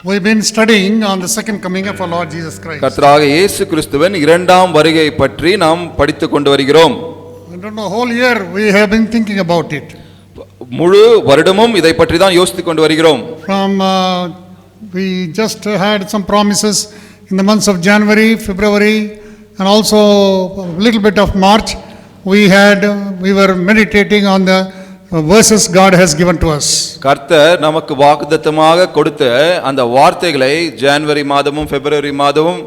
We've been studying on the second coming of our Lord Jesus Christ. கர்த்தராகிய இயேசு கிறிஸ்துவின் இரண்டாம் வருகை பற்றி நாம் படித்துக் கொண்டு வருகிறோம். I don't know, whole year we have been thinking about it. முழு வருடமும் இதை பற்றி தான் யோசித்துக் கொண்டு வருகிறோம். We just had some promises in the months of January, February, and also a little bit of March. We were meditating on the verses God has given to us. கர்த்தர் நமக்கு வாக்குத்தத்தமாக கொடுத்த அந்த வார்த்தைகளை ஜனவரி மாதமும் பிப்ரவரி மாதமும்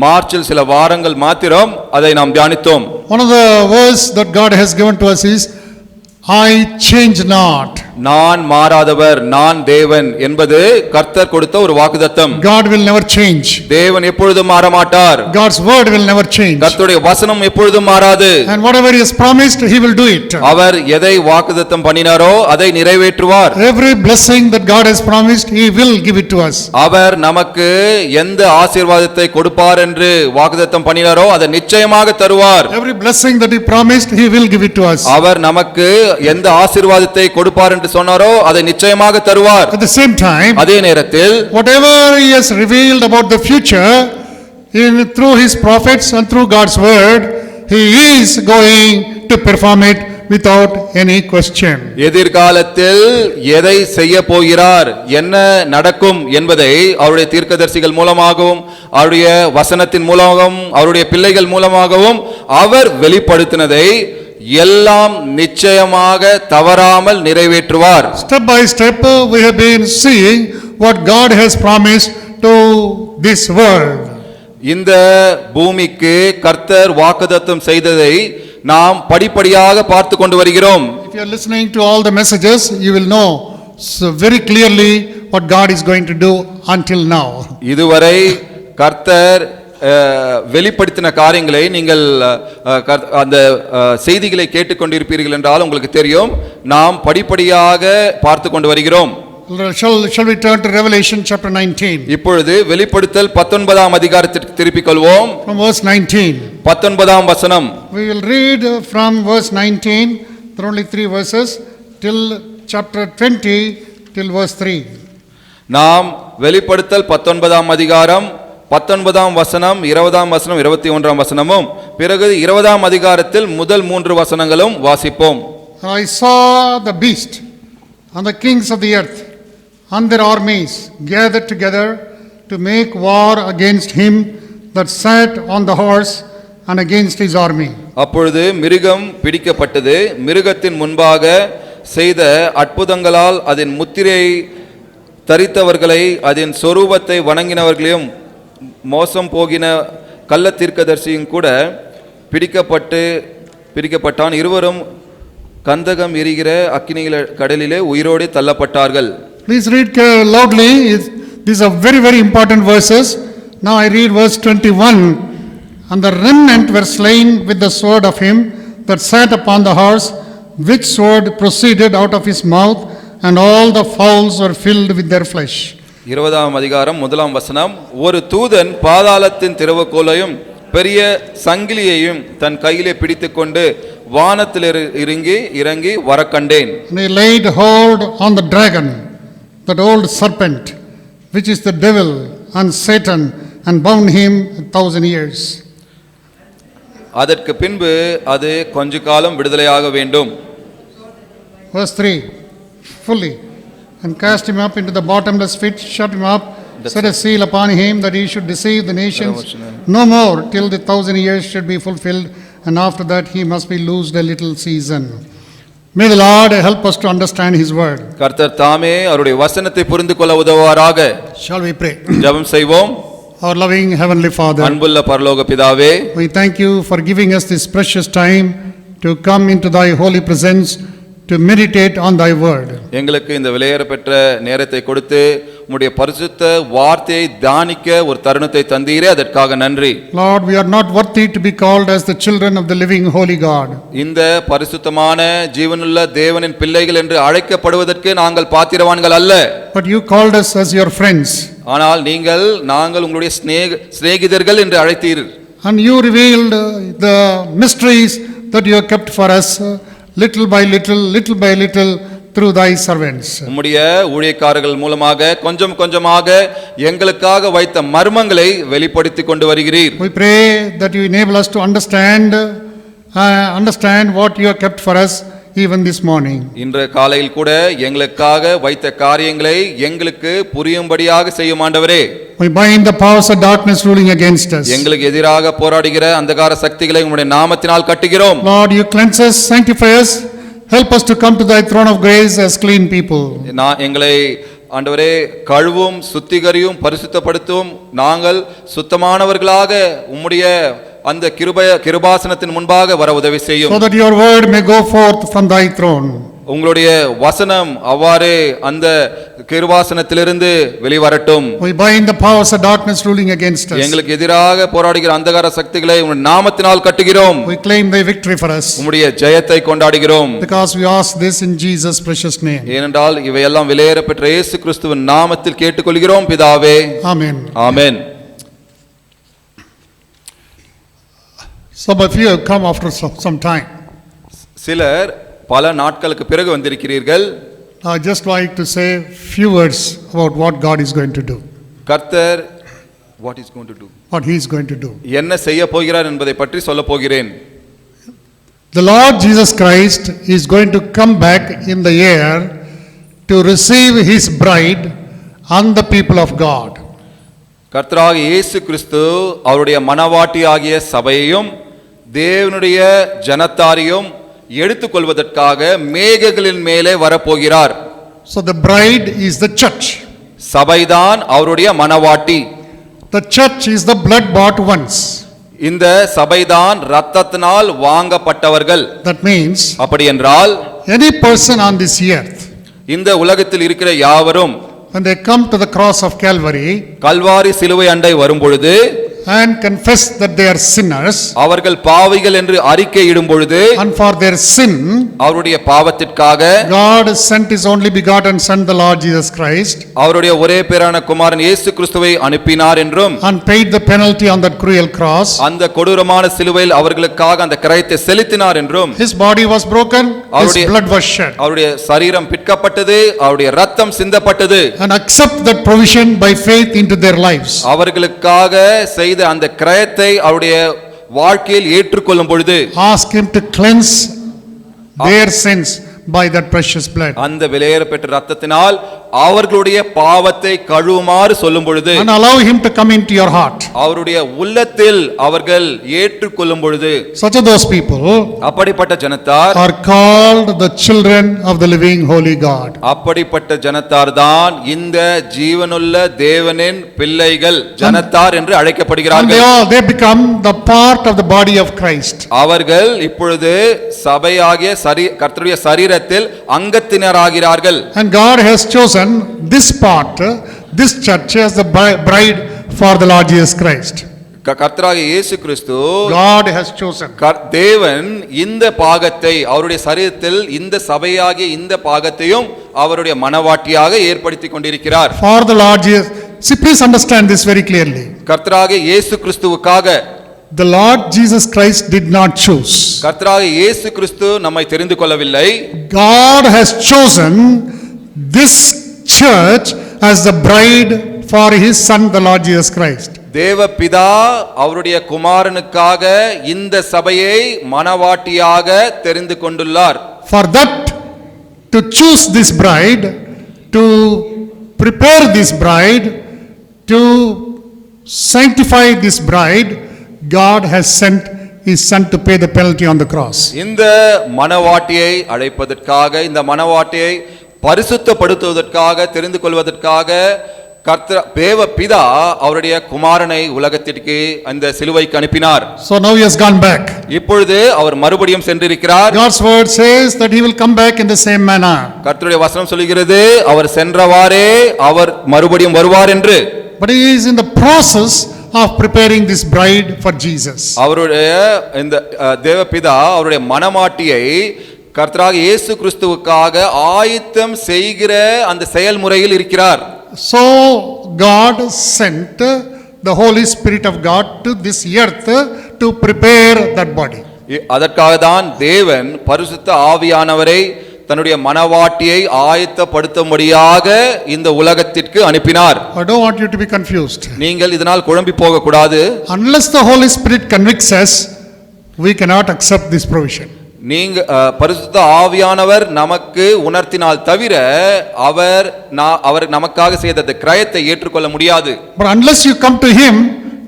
மார்ச்சில் சில வாரங்கள் மாத்திரம் அதை நாம் தியானித்தோம். One of the verse that God has given to us is I change not. நான் மாறாதவர், நான் தேவன் என்பது கர்த்தர் கொடுத்த ஒரு வாக்குத்தத்தம். God will never change. தேவன் எப்பொழுதும் மாற மாட்டார். God's word will never change. கர்த்தருடைய வசனம் எப்பொழுதும் மாறாது. And whatever he has promised, he will do it. அவர் எதை வாக்குத்தத்தம் பண்ணினாரோ அதை நிறைவேற்றுவார். Every blessing that God has promised, he will give it to us. அவர் நமக்கு எந்த ஆசீர்வாதத்தை கொடுப்பார் என்று வாக்குத்தத்தம் பண்ணினாரோ அதை நிச்சயமாக தருவார். Every blessing that he promised, he will give it to us. அவர் நமக்கு எந்த ஆசீர்வாதத்தை கொடுப்பார் என்று சொன்னாரோ அதை நிச்சயமாக தருவார். At the same time, அதே நேரத்தில் whatever he has revealed about the future through his prophets and through God's word, he is going to perform it without any question. எதிர்காலத்தில் எதை செய்ய போகிறார், என்ன நடக்கும் என்பதை அவருடைய தீர்க்கதரிசிகள் மூலமாகவும் அவருடைய வசனத்தின் மூலமாகவும் அவருடைய பிள்ளைகள் மூலமாகவும் அவர் வெளிப்படுத்தினதை எல்லாம் நிச்சயமாக தவறாமல் நிறைவேற்றுவார். Step by step we have been seeing what God has promised to this world. இந்த பூமிக்கு கர்த்தர் வாக்குத்தத்தம் செய்ததை நாம் படிப்படியாக பார்த்து கொண்டு வருகிறோம். If you are listening to all the messages, you will know so very clearly what God is going to do until now. இதுவரை கர்த்தர் வெளிப்படுத்தின காரியங்களை நீங்கள் அந்த செய்திகளை கேட்டுக்கொண்டிருப்பீர்கள் என்றால் உங்களுக்கு தெரியும். நாம் படிப்படியாக பார்த்து கொண்டு வருகிறோம். Shall we turn to Revelation chapter 19? இப்பொழுது வெளிப்படுத்தல் 19ஆம் அதிகாரத்திற்கு திருப்பிக் கொள்வோம். From verse 19. 19ஆம் வசனம். We will read from verse 19, there are only 3 verses, till chapter 20 till verse 3. நாம் வெளிப்படுத்தல் 19ஆம் அதிகாரம் 19ஆம் வசனம், 20ஆம் வசனம், 21ஆம் வசனமும் பிறகு 20ஆம் அதிகாரத்தில் முதல் 3 வசனங்களும் வாசிப்போம். I saw the beast and the kings of the earth and their armies gathered together to make war against him that sat on the horse and against his army. அப்பொழுது மிருகம் பிடிக்கப்பட்டது. மிருகத்தின் முன்பாக செய்த அற்புதங்களால் அதன் முத்திரையை தரித்தவர்களை அதன் சொரூபத்தை வணங்கினவர்களையும் மோசம் போகின கள்ள தீர்க்கதரிசியும் கூட பிடிக்கப்பட்டான். இருவரும் கந்தகம் எரிகிற அக்கினியில கடலிலே உயிரோடு தள்ளப்பட்டார்கள். Please read loudly. These are very, very important verses. Now I read verse 21. And the remnant were slain with the sword of him that sat upon the horse, which sword proceeded out of his mouth, and all the fowls were filled with their flesh. 20ஆம் அதிகாரம் 1ஆம் வசனம். ஒரு தூதன் பாதாளத்தின் திறவுகோலையும் பெரிய சங்கிலியையும் தன் கையிலே பிடித்துக்கொண்டு வானத்தில் இறங்கி வரக்கண்டேன். And he laid hold on the dragon, that old serpent, which is the devil and Satan, and bound him 1,000 years. அதற்கு பின்பு அது கொஞ்ச காலம் விடுதலையாக வேண்டும். Verse 3, fully, and cast him up into the bottomless pit, shut him up, set a seal upon him, that he should deceive the nations no more till the 1,000 years should be fulfilled, and after that he must be loosed a little season. May the Lord help us to understand his word. கர்த்தர் தாமே அவருடைய வசனத்தை புரிந்து கொள்ள உதவுவாராக. Shall we pray? ஜெபம் செய்வோம். Our loving heavenly Father, அன்புள்ள பரலோக பிதாவே, we thank you for giving us this precious time to come into thy holy presence to meditate on thy word. எங்களுக்கு இந்த விலையேறப்பெற்ற நேரத்தை கொடுத்து உம்முடைய பரிசுத்த வார்த்தையை தியானிக்க ஒரு தருணத்தை தந்தீரே, அதற்காக நன்றி. Lord, we are not worthy to be called as the children of the living holy God. இந்த பரிசுத்தமான ஜீவனுள்ள தேவனின் பிள்ளைகள் என்று அழைக்கப்படுவதற்கு நாங்கள் பாத்திரவான்கள் அல்ல. But you called us as your friends. ஆனால் நாங்கள் உங்களுடைய சிநேகிதர்கள் என்று அழைத்தீர். And you revealed the mysteries that you have kept for us little by little through thy servants. உம்முடைய ஊழியக்காரர்கள் மூலமாக கொஞ்சம் கொஞ்சமாக எங்களுக்காக வைத்த மர்மங்களை வெளிப்படுத்திக் கொண்டு வருகிறீர். We pray that you enable us to understand what you have kept for us even this morning. இன்று காலையில் கூட எங்களுக்காக வைத்த காரியங்களை எங்களுக்கு புரியும்படியாக செய்யும் ஆண்டவரே. We bind the powers of darkness ruling against us. எங்களுக்கு எதிராக போராடுகிற அந்தகார சக்திகளை உம்முடைய நாமத்தினால் கட்டுகிறோம். Lord, you cleanse us, sanctify us, help us to come to thy throne of grace as clean people. எங்களை ஆண்டவரே கழுவும் சுத்திகரியும் பரிசுத்தப்படுத்தும் நாங்கள் சுத்தமானவர்களாக உம்முடைய அந்த கிருபாசனத்தின் முன்பாக வர உதவி செய்யும். So that your word may go forth from thy throne. உங்களுடைய வசனம் அவ்வாறே அந்த கிருபாசனத்திலிருந்து வெளிவரட்டும். We bind the powers of darkness ruling against us. எங்களுக்கு எதிராக போராடுகிற அந்தகார சக்திகளை உம்முடைய நாமத்தினால் கட்டுகிறோம். We claim thy victory for us. உம்முடைய ஜெயத்தை கொண்டாடுகிறோம். Because we ask this in Jesus precious name. ஏனென்றால் இவையெல்லாம் விலையேற பெற்ற இயேசு கிறிஸ்துவின் நாமத்தில் கேட்டுக்கொள்கிறோம் பிதாவே. Amen. Amen. Some of you have come after some time. சிலர் பல நாட்களுக்கு பிறகு வந்திருக்கிறீர்கள். I just like to say few words about what God is going to do. கர்த்தர் what is going to do? What he is going to do. என்ன செய்ய போகிறார் என்பதை பற்றி சொல்ல போகிறேன். The Lord Jesus Christ is going to come back in the air to receive his bride and the people of God. கர்த்தராகிய இயேசு கிறிஸ்து அவருடைய மனவாட்டியாகிய சபையையும் தேவனுடைய ஜனத்தாரையும் எடுத்துக்கொள்வதற்காக மேகங்களின் மேலே வரப்போகிறார். So the bride is the church. சபைதான் அவருடைய மனவாட்டி. The church is the blood bought ones. இந்த சபைதான் இரத்தத்தினால் வாங்கப்பட்டவர்கள். That means அப்படி என்றால் any person on this earth, இந்த உலகத்தில் இருக்கிற யாவரும் when they come to the cross of Calvary Kalvari சிலுவை அண்டை வரும் பொழுது and confess that they are sinners, அவர்கள் பாவிகள் என்று அறிக்கையிடும் பொழுது and for their sin அவருடைய பாவத்திற்காக God sent his only begotten son the Lord Jesus Christ அவருடைய ஒரே பேரான குமாரன் இயேசு கிறிஸ்துவை அனுப்பினார் என்றும் and paid the penalty on that cruel cross. அந்த கொடூரமான சிலுவையில் அவர்களுக்காக அந்த கிரயத்தை செலுத்தினார் என்றும் His body was broken, his blood was shed. அவருடைய சரீரம் பிற்கப்பட்டது, அவருடைய ரத்தம் சிந்தப்பட்டது. And accept that provision by faith into their lives. அவர்களுக்காக செய்த அந்த கிரயத்தை அவருடைய வாழ்க்கையில் ஏற்றுக்கொள்ளும் பொழுது Ask him to cleanse their sins by that precious blood. அந்த விலையேற பெற்ற ரத்தத்தினால் அவர்களுடைய பாவத்தை கழுவுமாறு சொல்லும் பொழுது And allow him to come into your heart. அவருடைய உள்ளத்தில் அவர்கள் ஏற்றுக்கொள்ளும் பொழுது Such are those people அப்படிப்பட்ட ஜனத்தார் are called the children of the living holy God. அப்படிப்பட்ட ஜனத்தார் தான் இந்த ஜீவனுள்ள தேவனின் பிள்ளைகள் ஜனத்தார் என்று And அழைக்கப்படுகிறார்கள். they become the part of the body of Christ. அவர்கள் இப்பொழுது சபையாகிய கர்த்தருடைய சரீரத்தில் அங்கத்தினராகிறார்கள். And God has chosen this part, this church as the bride for the Lord Jesus Christ. கர்த்தராகிய இயேசு கிறிஸ்து God has chosen. தேவன் இந்த பாகத்தை அவருடைய சரீரத்தில் இந்த சபையாகிய இந்த பாகத்தையும் அவருடைய மனவாட்டியாக ஏற்படுத்திக் கொண்டிருக்கிறார். For the Lord Jesus. See, please understand this very clearly. கர்த்தராகிய இயேசு கிறிஸ்துவுக்காக The Lord Jesus Christ did not choose. கர்த்தராகிய இயேசு கிறிஸ்து நம்மை தெரிந்து கொள்ளவில்லை. God has chosen this church as the bride for his son the Lord Jesus Christ. தேவபிதா அவருடைய குமாரனுக்காக இந்த சபையை மனவாட்டியாக தெரிந்து கொண்டுள்ளார். For that, to choose this bride, to prepare this bride, to sanctify this bride, God has sent his son to pay the penalty on the cross. இந்த மனவாட்டியை அழைப்பதற்காக, இந்த மனவாட்டியை பரிசுத்தப்படுத்துவதற்காக, தெரிந்து கொள்வதற்காக தேவபிதா அவருடைய குமாரனை உலகத்திற்கு அந்த சிலுவைக்கு அனுப்பினார். So now he has gone back. இப்பொழுது அவர் மறுபடியும் சென்றிருக்கிறார். God's word says that he will come back in the same manner. கர்த்தருடைய வசனம் சொல்கிறது அவர் சென்றவாறே அவர் மறுபடியும் வருவார் என்று. But he is in the process of preparing this bride for Jesus. அவருடைய இந்த தேவபிதா அவருடைய மனமாட்டியை கர்த்தராகிய இயேசு கிறிஸ்துவுக்காக ஆயத்தம் செய்கிற அந்த செயல்முறையில் இருக்கிறார். So God sent the Holy Spirit of God to this earth to prepare that body. அதற்காக தான் தேவன் பரிசுத்த ஆவியானவரை தன்னுடைய மனவாட்டியை ஆயத்தப்படுத்தும்படியாக இந்த உலகத்திற்கு அனுப்பினார். I don't want you to be confused. நீங்கள் இதனால் குழம்பி போக கூடாது. Unless the Holy Spirit convicts us, we cannot accept this provision. நீங்க பரிசுத்த ஆவியானவர் நமக்கு உணர்த்தினால் தவிர அவர் நமக்காக செய்த அந்த கிரயத்தை ஏற்றுக்கொள்ள முடியாது. But unless you come to him,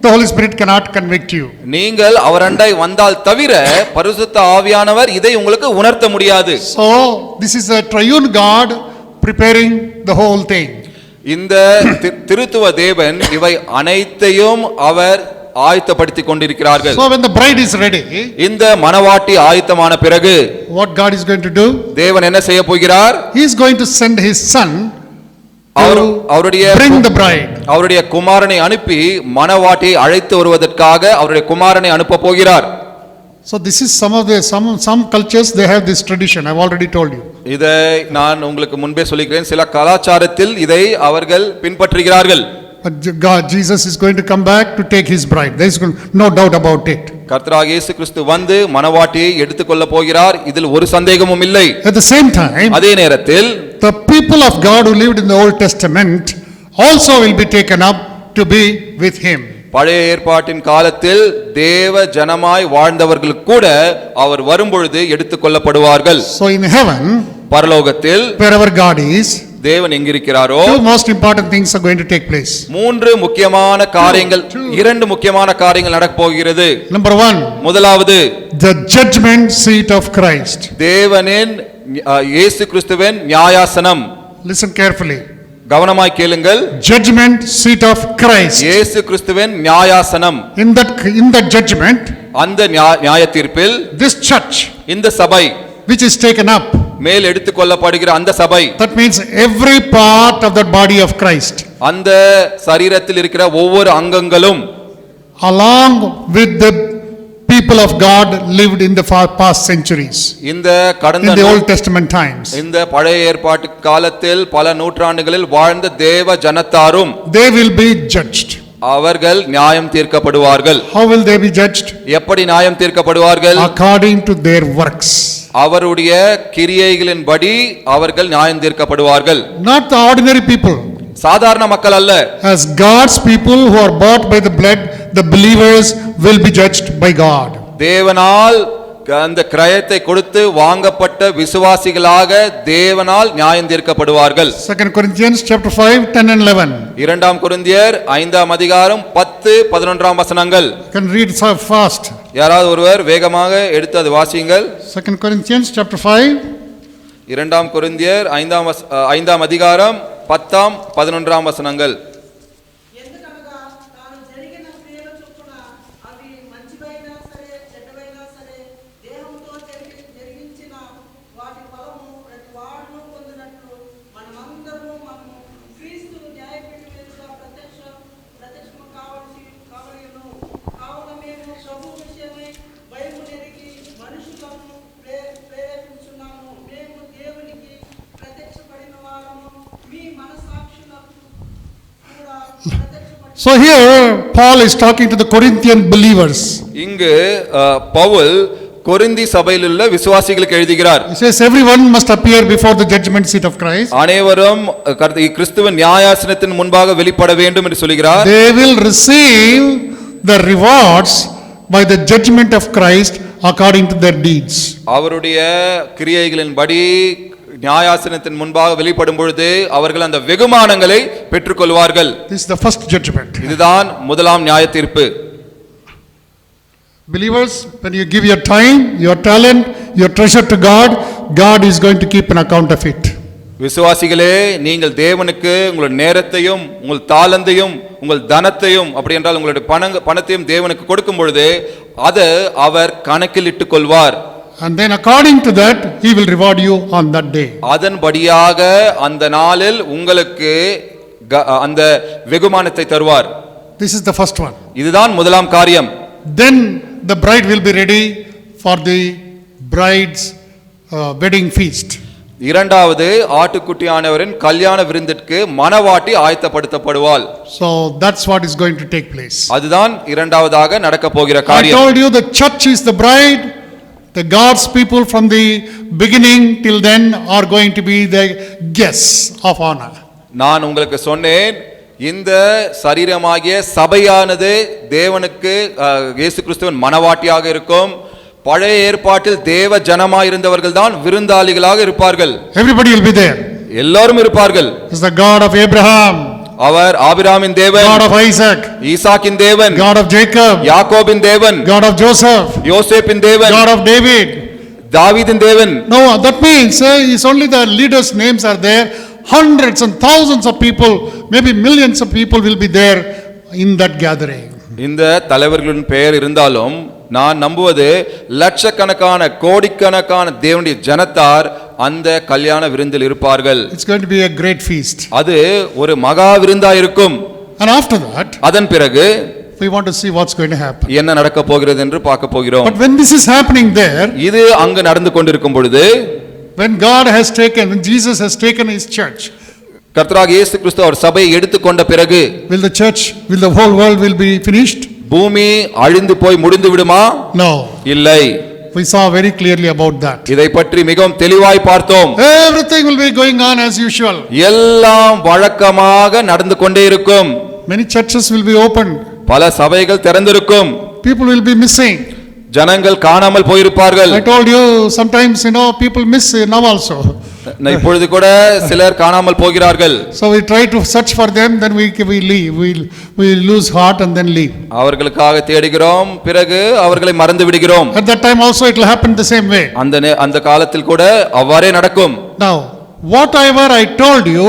the Holy Spirit cannot convict you. நீங்கள் அவரண்டை வந்தால் தவிர பரிசுத்த ஆவியானவர் இதை உங்களுக்கு உணர்த்த முடியாது. So this is a triune God preparing the whole thing. இந்த திருத்துவ தேவன் இவை அனைத்தையும் அவர் ஆயத்தப்படுத்திக் கொண்டிருக்கிறார்கள். So when the bride is ready, இந்த மணவாட்டி ஆயத்தமான பிறகு what God is going to do? தேவன் என்ன செய்ய போகிறார்? He is going to send his son bring the bride. அவருடைய குமாரனை அனுப்பி மணவாட்டியை அழைத்து வருவதற்காக அவருடைய குமாரனை அனுப்ப போகிறார். So this is some cultures they have this tradition. I have already told you. இதை நான் உங்களுக்கு முன்பே சொல்லிக்கிறேன். சில கலாச்சாரத்தில் இதை அவர்கள் பின்பற்றுகிறார்கள். But God, Jesus is going to come back to take his bride. There is no doubt about it. கர்த்தராகிய இயேசு கிறிஸ்து வந்து மணவாட்டியை எடுத்துக்கொள்ள போகிறார். இதில் ஒரு சந்தேகமும் இல்லை. At the same time, அதே நேரத்தில் the people of God who lived in the Old Testament also will be taken up to be with him. பழைய ஏற்பாட்டின் காலத்தில் தேவ ஜனமாய் வாழ்ந்தவர்கள் கூட அவர் வரும்பொழுது எடுத்துக்கொள்ளப்படுவார்கள். So in heaven, பரலோகத்தில் wherever God is, தேவன் எங்கிருக்கிறாரோ two most important things are going to take place. மூன்று முக்கியமான காரியங்கள், இரண்டு முக்கியமான காரியங்கள் நடக்கப் போகிறது. Number 1, முதலாவது the judgment seat of Christ. தேவனின் இயேசு கிறிஸ்துவின் நியாயாசனம். Listen carefully. கவனமாய் கேளுங்கள். Judgment seat of Christ. இயேசு கிறிஸ்துவின் நியாயாசனம். In that judgment, அந்த நியாய தீர்ப்பில் this church, இந்த சபை which is taken up, மேல் எடுத்துக்கொள்ளப்படுகிற அந்த சபை, that means every part of that body of Christ, அந்த சரீரத்தில் இருக்கிற ஒவ்வொரு அங்கங்களும், along with the people of God lived in the past centuries, இந்த கடந்த in the Old Testament times, இந்த பழைய ஏற்பாட்டு காலத்தில் பல நூற்றாண்டுகளில் வாழ்ந்த தேவ ஜனத்தாரும், they will be judged. அவர்கள் நியாயம் தீர்க்கப்படுவார்கள். How will they be judged? எப்படி நியாயம் தீர்க்கப்படுவார்கள்? According to their works. அவருடைய கிரியைகளின்படி அவர்கள் நியாயம் தீர்க்கப்படுவார்கள். Not the ordinary people. சாதாரண மக்கள் அல்ல. As God's people who are bought by the blood, the believers will be judged by God. தேவனால் அந்த கிரயத்தை கொடுத்து வாங்கப்பட்ட விசுவாசிகளாக தேவனால் நியாயம் தீர்க்கப்படுவார்கள். 2 Corinthians chapter 5, 10 and 11. இரண்டாம் கொரிந்தியர் 5ஆம் அதிகாரம் 10, 11ஆம் வசனங்கள். You can read fast. யாராவது ஒருவர் வேகமாக எடுத்து அது வாசியுங்கள். 2 Corinthians chapter 5. இரண்டாம் கொரிந்தியர் 5ஆம் அதிகாரம் 10, 11ஆம் வசனங்கள். So here Paul is talking to the Corinthian believers. இங்கு பவுல் கொரிந்தி சபையில் உள்ள விசுவாசிகளுக்கு எழுதுகிறார். He says everyone must appear before the judgment seat of Christ. அனைவரும் கிறிஸ்துவின் நியாயாசனத்தின் முன்பாக வெளிப்பட வேண்டும் என்று சொல்கிறார். They will receive the rewards by the judgment of Christ according to their deeds. அவருடைய கிரியைகளின்படி நியாயாசனத்தின் முன்பாக வெளிப்படும் பொழுது அவர்கள் அந்த வெகுமானங்களை பெற்றுக்கொள்வார்கள். This is the first judgment. இதுதான் முதலாம் நியாய தீர்ப்பு. Believers, when you give your time, your talent, your treasure to God, God is going to keep an account of it. விசுவாசிகளே, நீங்கள் தேவனுக்கு உங்கள் நேரத்தையும் உங்கள் தாளந்தையும் உங்கள் தனத்தையும், அப்படி என்றால் உங்களுடைய பணத்தையும் தேவனுக்கு கொடுக்கும் பொழுது அதை அவர் கணக்கில் இட்டுக் கொள்வார். And then according to that, he will reward you on that day. அதன்படியாக அந்த நாளில் உங்களுக்கு அந்த வெகுமானத்தை தருவார். This is the first one. இதுதான் முதலாம் காரியம். Then the bride will be ready for the bride's wedding feast. இரண்டாவது, ஆட்டுக்குட்டியானவரின் கல்யாண விருந்திற்கு மணவாட்டி ஆயத்தப்படுத்தப்படுவாள். So that's what is going to take place. அதுதான் இரண்டாவதாக நடக்க போகிற காரியம். I told you the church is the bride The God's people from the beginning till then are going to be the guests of honor. நான் உங்களுக்கு சொன்னேன், இந்த சரீரமாகிய சபையானது தேவனுக்கு இயேசு கிறிஸ்துவின் மனவாட்டியாக இருக்கும். பழைய ஏற்பாட்டில் தேவ ஜனமாய் இருந்தவர்கள் தான் விருந்தாளிகளாக இருப்பார்கள். Everybody will be there. எல்லாரும் இருப்பார்கள். Is the God of Abraham, அவர் ஆபிரகாமின் தேவன், God of Isaac, ஈசாக்கின் தேவன், God of Jacob, யாக்கோபின் தேவன், God of Joseph, யோசேப்பின் தேவன், God of David. தாவீதின் தேவன். No, that means it's only the leaders' names are there. Hundreds and thousands of people, maybe millions of people will be there in that gathering. இந்த தலைவர்களின் பெயர் இருந்தாலும் நான் நம்புவது லட்சக்கணக்கான கோடிக்கணக்கான தேவனுடைய ஜனத்தார் அந்த கல்யாண விருந்தில் இருப்பார்கள். It's going to be a great feast. அது ஒரு மகா விருந்தா இருக்கும். And after that, அதன் பிறகு we want to see what's going to happen. என்ன நடக்க போகிறது என்று பார்க்க போகிறோம். But when this is happening there, இது அங்கு நடந்து கொண்டிருக்கும் பொழுது, when Jesus has taken his church, கர்த்தராகிய இயேசு கிறிஸ்து அவர் சபையை எடுத்துக்கொண்ட பிறகு, will the whole world will be finished? பூமி அழிந்து போய் முடிந்து விடுமா? No. இல்லை. We saw very clearly about that. இதை பற்றி மிகவும் தெளிவாய் பார்த்தோம். Everything will be going on as usual. எல்லாம் வழக்கமாக நடந்து கொண்டே இருக்கும். Many churches will be opened. பல சபைகள் திறந்திருக்கும். People will be missing. ஜனங்கள் காணாமல் போயிருப்பார்கள். I told you sometimes people miss now also. இப்பொழுது கூட சிலர் காணாமல் போகிறார்கள். So we try to search for them, then we leave. We lose heart and then leave. அவர்களுக்காக தேடுகிறோம், பிறகு அவர்களை மறந்து விடுகிறோம். At that time also it will happen the same way. அந்த காலத்தில் கூட அவ்வாறே நடக்கும். Now whatever I told you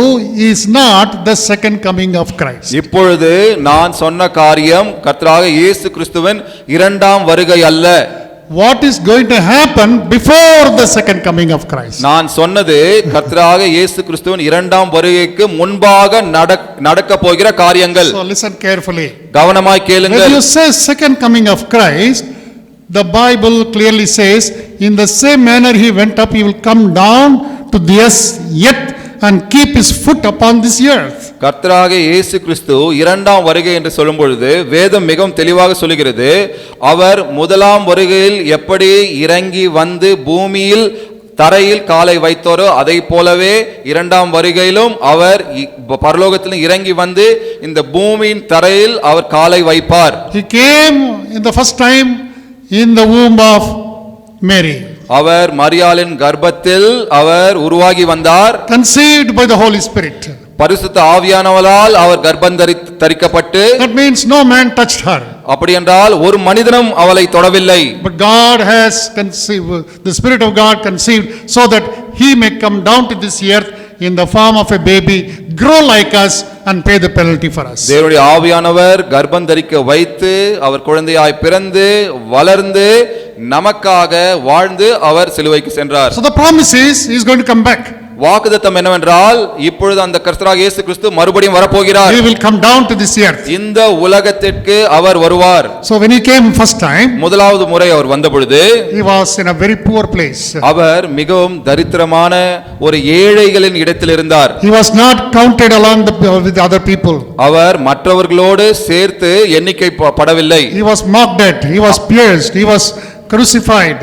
is not the second coming of Christ. இப்பொழுது நான் சொன்ன காரியம் கர்த்தராகிய இயேசு கிறிஸ்துவின் இரண்டாம் வருகை அல்ல. What is going to happen before the second coming of Christ? நான் சொன்னது கர்த்தராகிய இயேசு கிறிஸ்துவின் இரண்டாம் வருகைக்கு முன்பாக நடக்க போகிற காரியங்கள். So listen carefully. கவனமாய் கேளுங்கள். When you say second coming of Christ, the Bible clearly says, in the same manner he went up, he will come down to this earth and keep his foot upon this earth. கர்த்தராகிய இயேசு கிறிஸ்து இரண்டாம் வருகை என்று சொல்லும் பொழுது வேதம் மிகவும் தெளிவாக சொல்கிறது, அவர் முதலாம் வருகையில் எப்படி இறங்கி வந்து பூமியில் தரையில் காலை வைத்தாரோ அதை போலவே இரண்டாம் வருகையிலும் அவர் பரலோகத்தில் இறங்கி வந்து இந்த பூமியின் தரையில் அவர் காலை வைப்பார். He came in the first time in the womb of Mary. அவர் மரியாளின் கர்ப்பத்தில் அவர் உருவாகி வந்தார். Conceived by the Holy Spirit. பரிசுத்த ஆவியானவரால் அவர் கர்ப்பம் தரிக்கப்பட்டு. That means no man touched her. அப்படி என்றால் ஒரு மனிதனும் அவளை தொடவில்லை. But God has conceived, the Spirit of God conceived so that he may come down to this earth in the form of a baby, grow like us and pay the penalty for us. தேவனுடைய ஆவியானவர் கர்ப்பம் தரிக்க வைத்து அவர் குழந்தையாய் பிறந்து வளர்ந்து நமக்காக வாழ்ந்து அவர் சிலுவைக்கு சென்றார். So the promise is he is going to come back. வாக்குத்தத்தம் என்னவென்றால் இப்பொழுது அந்த கர்த்தராகிய இயேசு கிறிஸ்து மறுபடியும் வரப்போகிறார். He will come down to this earth. இந்த உலகத்திற்கு அவர் வருவார். So when he came first time, முதலாவது முறை அவர் வந்த பொழுது he was in a very poor place. அவர் மிகவும் தரித்திரமான ஒரு ஏழைகளின் இடத்தில் இருந்தார். He was not counted along with other people. அவர் மற்றவர்களோடு சேர்த்து எண்ணிக்கை படவில்லை. He was mocked at, he was pierced, he was crucified.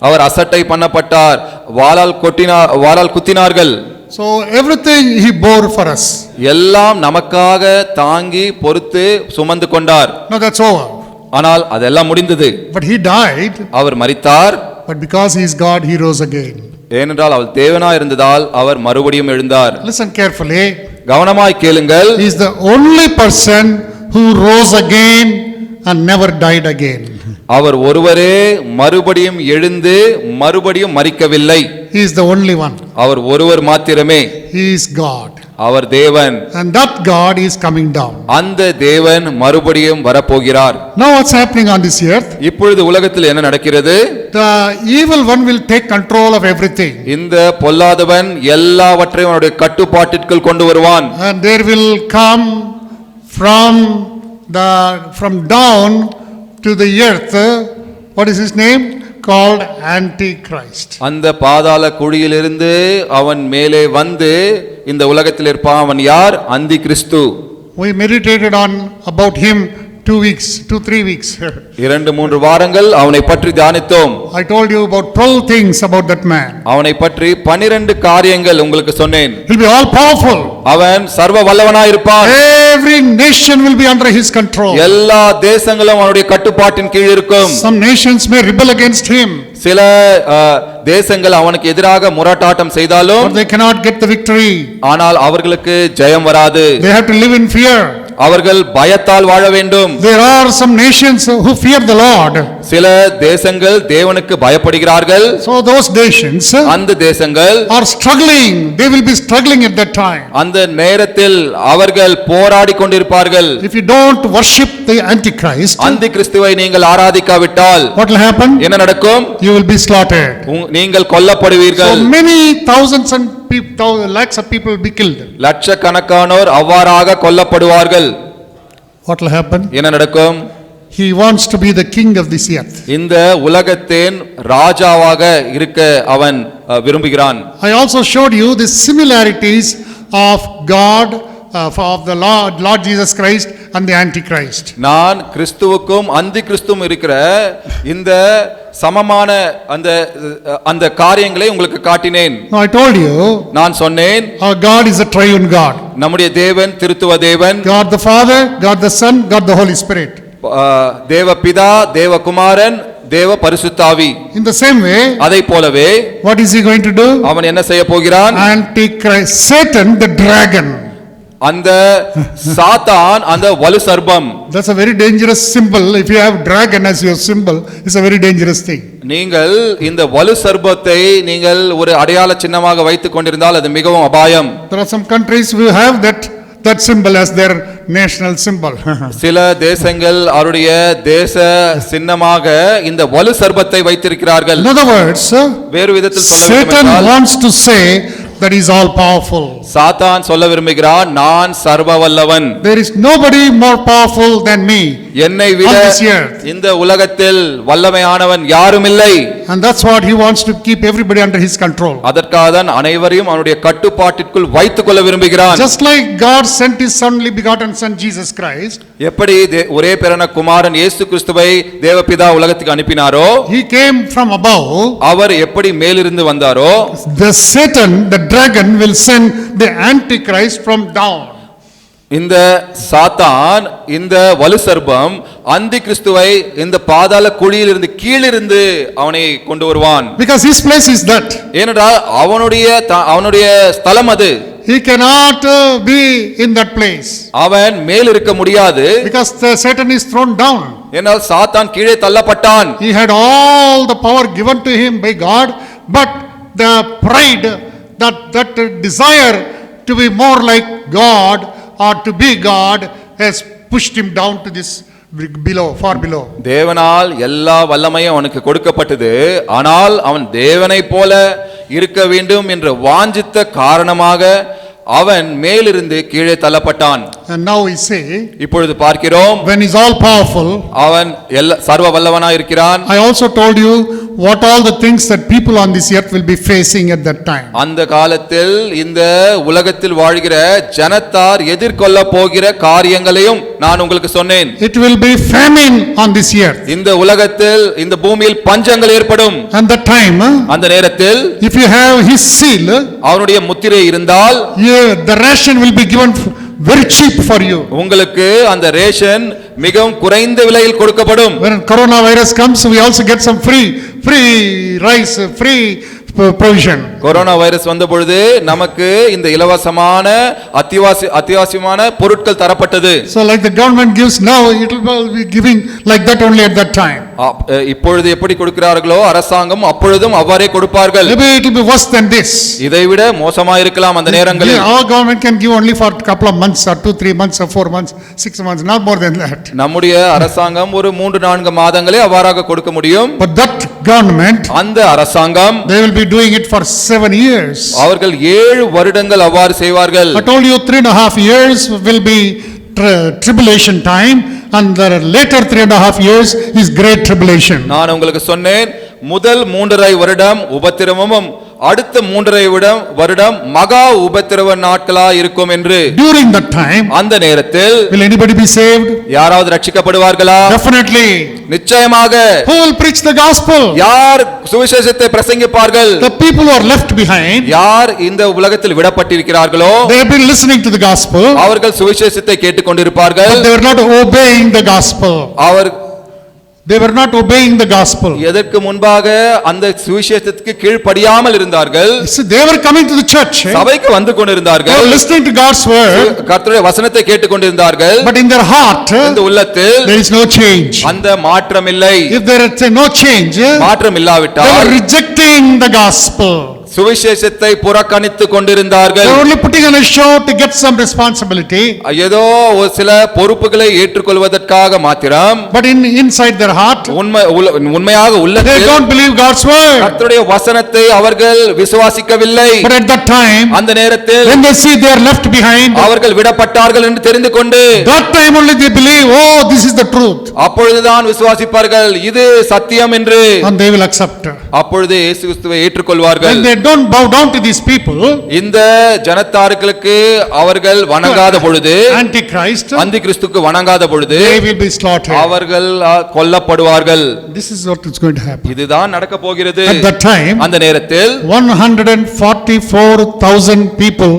அவர் அசட்டை பண்ணப்பட்டார், வாளால் குத்தினார்கள். So everything he bore for us. எல்லாம் நமக்காக தாங்கி பொறுத்து சுமந்து கொண்டார். Now that's over. ஆனால் அதெல்லாம் முடிந்தது. But he died. அவர் மரித்தார். But because he is God, he rose again. ஏனென்றால் அவர் தேவனாய் இருந்ததால் அவர் மறுபடியும் எழுந்தார். Listen carefully. கவனமாய் கேளுங்கள். He is the only person who rose again and never died again. அவர் ஒருவரே மறுபடியும் எழுந்து மறுபடியும் மரிக்கவில்லை. He is the only one. அவர் ஒருவர் மாத்திரமே. He is God. அவர் தேவன். And that God is coming down. அந்த தேவன் மறுபடியும் வரப்போகிறார். Now what's happening on this earth? இப்பொழுது உலகத்தில் என்ன நடக்கிறது? The evil one will take control of everything. இந்த பொல்லாதவன் எல்லாவற்றையும் அவருடைய கட்டுப்பாட்டிற்குள் கொண்டு வருவான். And there will come from down to the earth, what is his name? Called Antichrist. அந்த பாதாள குழியிலிருந்து அவன் மேலே வந்து இந்த உலகத்தில் இருப்பான். அவன் யார்? அந்தி கிறிஸ்து. We meditated on about him 3 weeks. 2-3 வாரங்கள் அவனை பற்றி தியானித்தோம். I told you about 12 things about that man. அவனை பற்றி 12 காரியங்கள் உங்களுக்கு சொன்னேன். He'll be all powerful. அவன் சர்வ வல்லவனாய் இருப்பான். Every nation will be under his control. எல்லா தேசங்களும் அவனுடைய கட்டுப்பாட்டின் கீழ் இருக்கும். Some nations may rebel against him, சில தேசங்கள் அவனுக்கு எதிராக முரட்டாட்டம் செய்தாலும் but they cannot get the victory. ஆனால் அவர்களுக்கு ஜெயம் வராது. They have to live in fear. அவர்கள் பயத்தால் வாழ வேண்டும். There are some nations who fear the Lord. சில தேசங்கள் தேவனுக்கு பயப்படுகிறார்கள். So those nations அந்த தேசங்கள் are struggling. They will be struggling at that time. அந்த நேரத்தில் அவர்கள் போராடி கொண்டிருப்பார்கள். If you don't worship the Antichrist, அந்தி கிறிஸ்துவை நீங்கள் ஆராதிக்காவிட்டால் what will happen? என்ன நடக்கும்? You will be slaughtered. நீங்கள் கொல்லப்படுவீர்கள். So many thousands and lakhs of people will be killed. லட்சக்கணக்கானோர் அவ்வாறாக கொல்லப்படுவார்கள். What will happen? என்ன நடக்கும்? He wants to be the king of this earth. இந்த உலகத்தின் ராஜாவாக இருக்க அவன் விரும்புகிறான். I also showed you the similarities of God, of the Lord Jesus Christ and the Antichrist. நான் கிறிஸ்துவுக்கும் அந்தி கிறிஸ்துவும் இருக்கிற இந்த சமமான அந்த காரியங்களை உங்களுக்கு காட்டினேன். Now I told you, நான் சொன்னேன், our God is a triune God. நம்முடைய தேவன் திருத்துவ தேவன். God the Father, God the Son, God the Holy Spirit. தேவ பிதா, தேவ குமாரன், தேவ பரிசுத்தாவி. In the same way, அதை போலவே what is he going to do? அவன் என்ன செய்ய போகிறான்? Antichrist, Satan the dragon. அந்த சாத்தான் அந்த வலு சர்ப்பம். That's a very dangerous symbol. If you have dragon as your symbol, it's a very dangerous thing. நீங்கள் இந்த வலு சர்ப்பத்தை நீங்கள் ஒரு அடையாள சின்னமாக வைத்துக் கொண்டிருந்தால் அது மிகவும் அபாயம். There are some countries who have that symbol as their national symbol. சில தேசங்கள் அவருடைய தேச சின்னமாக இந்த வலு சர்ப்பத்தை வைத்திருக்கிறார்கள். In other words, வேறு விதத்தில் சொல்ல Satan வேண்டுமென்றால் wants to say that he is all powerful. சாத்தான் சொல்ல விரும்புகிறான், நான் சர்வ வல்லவன். There is nobody more powerful than me. என்னை விட இந்த உலகத்தில் வல்லமையானவன் யாரும் இல்லை. And that's what he wants to keep everybody under his control. அதற்காக தான் அனைவரையும் அவருடைய கட்டுப்பாட்டிற்குள் வைத்துக் கொள்ள விரும்புகிறான். Just like God sent his only begotten son Jesus Christ, எப்படி ஒரே பேரான குமாரன் இயேசு கிறிஸ்துவை தேவபிதா உலகத்துக்கு அனுப்பினாரோ, he came from above. அவர் எப்படி மேலிருந்து வந்தாரோ, the Satan, the dragon will send the Antichrist from down. இந்த சாத்தான், இந்த வலு சர்ப்பம் அந்தி கிறிஸ்துவை இந்த பாதாள குழியிலிருந்து கீழிருந்து அவனை கொண்டு வருவான். Because his place is that. ஏனென்றால் அவனுடைய ஸ்தலம் அது. He cannot be in that place. அவன் மேல் இருக்க முடியாது. Because the Satan is thrown down. ஏனால் சாத்தான் கீழே தள்ளப்பட்டான். He had all the power given to him by God, but the pride, that desire to be more like God or to be God has pushed him down to this below, far below. தேவனால் எல்லா வல்லமையும் அவனுக்கு கொடுக்கப்பட்டது. ஆனால் அவன் தேவனைப் போல இருக்க வேண்டும் என்று வாஞ்சித்த காரணமாக அவன் மேலிருந்து கீழே தள்ளப்பட்டான். And now we say, இப்பொழுது பார்க்கிறோம், when he is all powerful, அவன் சர்வ வல்லவனாய் இருக்கிறான். I also told you what all the things that people on this earth will be facing at that time. அந்த காலத்தில் இந்த உலகத்தில் வாழ்கிற ஜனத்தார் எதிர்கொள்ள போகிற காரியங்களையும் நான் உங்களுக்கு சொன்னேன். It will be famine on this earth. இந்த உலகத்தில் இந்த பூமியில் பஞ்சங்கள் ஏற்படும். And that time, அந்த நேரத்தில் if you have his seal, அவனுடைய முத்திரை இருந்தால், the ration will be given very cheap for you. உங்களுக்கு அந்த ரேஷன் மிகவும் குறைந்த விலையில் கொடுக்கப்படும். When coronavirus comes, we also get some free rice, free provision. Corona virus வந்த பொழுது நமக்கு இந்த இலவசமான அத்தியாவசியமான பொருட்கள் தரப்பட்டது. So like the government gives now, it will be giving like that only at that time. இப்பொழுது எப்படி கொடுக்கிறார்களோ அரசாங்கம் அப்பொழுதும் அவ்வாறே கொடுப்பார்கள். Maybe it will be worse than this. இதைவிட மோசமா இருக்கலாம் அந்த நேரங்களில். Our government can give only for a couple of months or 2-3 months or 4 months, 6 months, not more than that. நம்முடைய அரசாங்கம் ஒரு 3-4 மாதங்களே அவ்வாறாக கொடுக்க முடியும். But that government, அந்த அரசாங்கம், they will be doing it for 7 years. அவர்கள் 7 வருடங்கள் அவ்வாறு செய்வார்கள். I told you 3.5 years will be tribulation time, and the later 3.5 years is great tribulation. நான் உங்களுக்கு சொன்னேன், முதல் 3.5 வருடம் உபத்திரவமும் அடுத்த 3.5 வருடம் மகா உபத்திரவ நாட்களா இருக்கும் என்று. During that time, அந்த நேரத்தில் will anybody be saved? யாராவது ரட்சிக்கப்படுவார்களா? Definitely. நிச்சயமாக. Who will preach the gospel? யார் சுவிசேஷத்தை பிரசங்கிப்பார்கள்? The people who are left behind. யார் இந்த உலகத்தில் விடப்பட்டிருக்கிறார்களோ They have been listening to the gospel. அவர்கள் சுவிசேஷத்தை கேட்டுக்கொண்டிருப்பார்கள். But they were not obeying the gospel. They were not obeying the gospel. எதற்கு முன்பாக அந்த சுவிசேஷத்துக்கு கீழ்ப்படியாமல் இருந்தார்கள். So they were coming to the church. சபைக்கு வந்து கொண்டிருந்தார்கள். They were listening to God's word. கர்த்தருடைய வசனத்தை கேட்டுக்கொண்டிருந்தார்கள். But in their heart, இந்த உள்ளத்தில் there is no change. அந்த மாற்றம் இல்லை. If there is no change, மாற்றம் they இல்லாவிட்டால் were rejecting the gospel. சுவிசேஷத்தை புறக்கணித்துக் கொண்டிருந்தார்கள். They were only putting on a show to get some responsibility. ஏதோ ஒரு சில பொறுப்புகளை ஏற்றுக்கொள்வதற்காக மாத்திரம். But inside their heart, உண்மையாக they உள்ளத்தில் don't believe God's word. கர்த்தருடைய வசனத்தை அவர்கள் விசுவாசிக்கவில்லை. But at that time, அந்த நேரத்தில் when they see they are left behind, அவர்கள் விடப்பட்டார்கள் என்று தெரிந்து கொண்டு that time only they believe, oh, this is the truth. அப்பொழுதுதான் விசுவாசிப்பார்கள் இது சத்தியம் என்று. And they will accept. அப்பொழுது இயேசு கிறிஸ்துவை ஏற்றுக்கொள்வார்கள். When they don't bow down to these people, இந்த ஜனத்தார்களுக்கு அவர்கள் வணங்காத பொழுது, Antichrist, அந்தி கிறிஸ்துக்கு வணங்காத பொழுது they will be slaughtered. அவர்கள் கொல்லப்படுவார்கள். This is what is going to happen. இதுதான் நடக்க போகிறது. At that time, அந்த நேரத்தில் 144,000 people,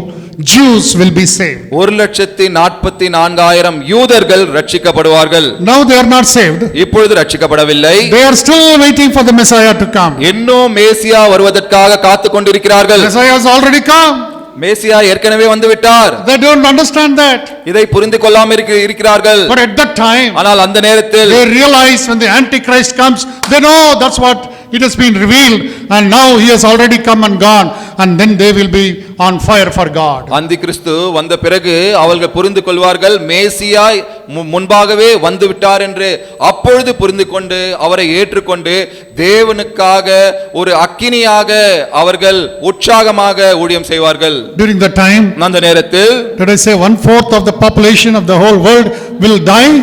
Jews, will be saved. 1,44,000 யூதர்கள் ரட்சிக்கப்படுவார்கள். Now they are not saved. இப்பொழுது ரட்சிக்கப்படவில்லை. They are still waiting for the Messiah to come. இன்னும் மேசியா வருவதற்காக காத்துக் கொண்டிருக்கிறார்கள். Messiah has already come. மேசியா ஏற்கனவே வந்து விட்டார். They don't understand that. இதை புரிந்து கொள்ளாமல் இருக்கிறார்கள். But at that time, ஆனால் அந்த நேரத்தில் they realize when the Antichrist comes, they know that's what it has been revealed, and now he has already come and gone, and then they will be on fire for God. அந்தி கிறிஸ்து வந்த பிறகு அவர்கள் புரிந்து கொள்வார்கள் மேசியா முன்பாகவே வந்து விட்டார் என்று. அப்பொழுது புரிந்து கொண்டு அவரை ஏற்றுக்கொண்டு தேவனுக்காக ஒரு அக்கினியாக அவர்கள் உற்சாகமாக ஊழியம் செய்வார்கள். During the time, அந்த நேரத்தில் did I say 1/4 of the population of the whole world will die?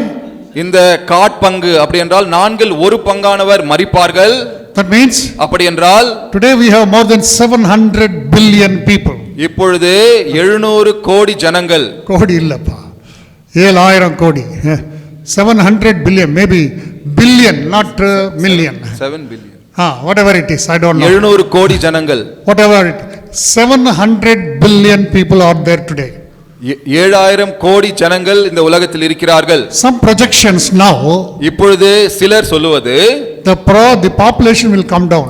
இந்த காட்பங்கு அப்படி என்றால் 1/4 மரிப்பார்கள். That means அப்படி என்றால் today we have more than 700 billion people. இப்பொழுது 700 கோடி ஜனங்கள். கோடி இல்லப்பா, 7,000 கோடி. 700 billion, maybe billion, not million. 7 billion. Whatever it is, I don't know. 700 கோடி ஜனங்கள். Whatever it, 700 billion people are there today. 7,000 கோடி ஜனங்கள் இந்த உலகத்தில் இருக்கிறார்கள். Some projections now, இப்பொழுது சிலர் சொல்லுவது the population will come down.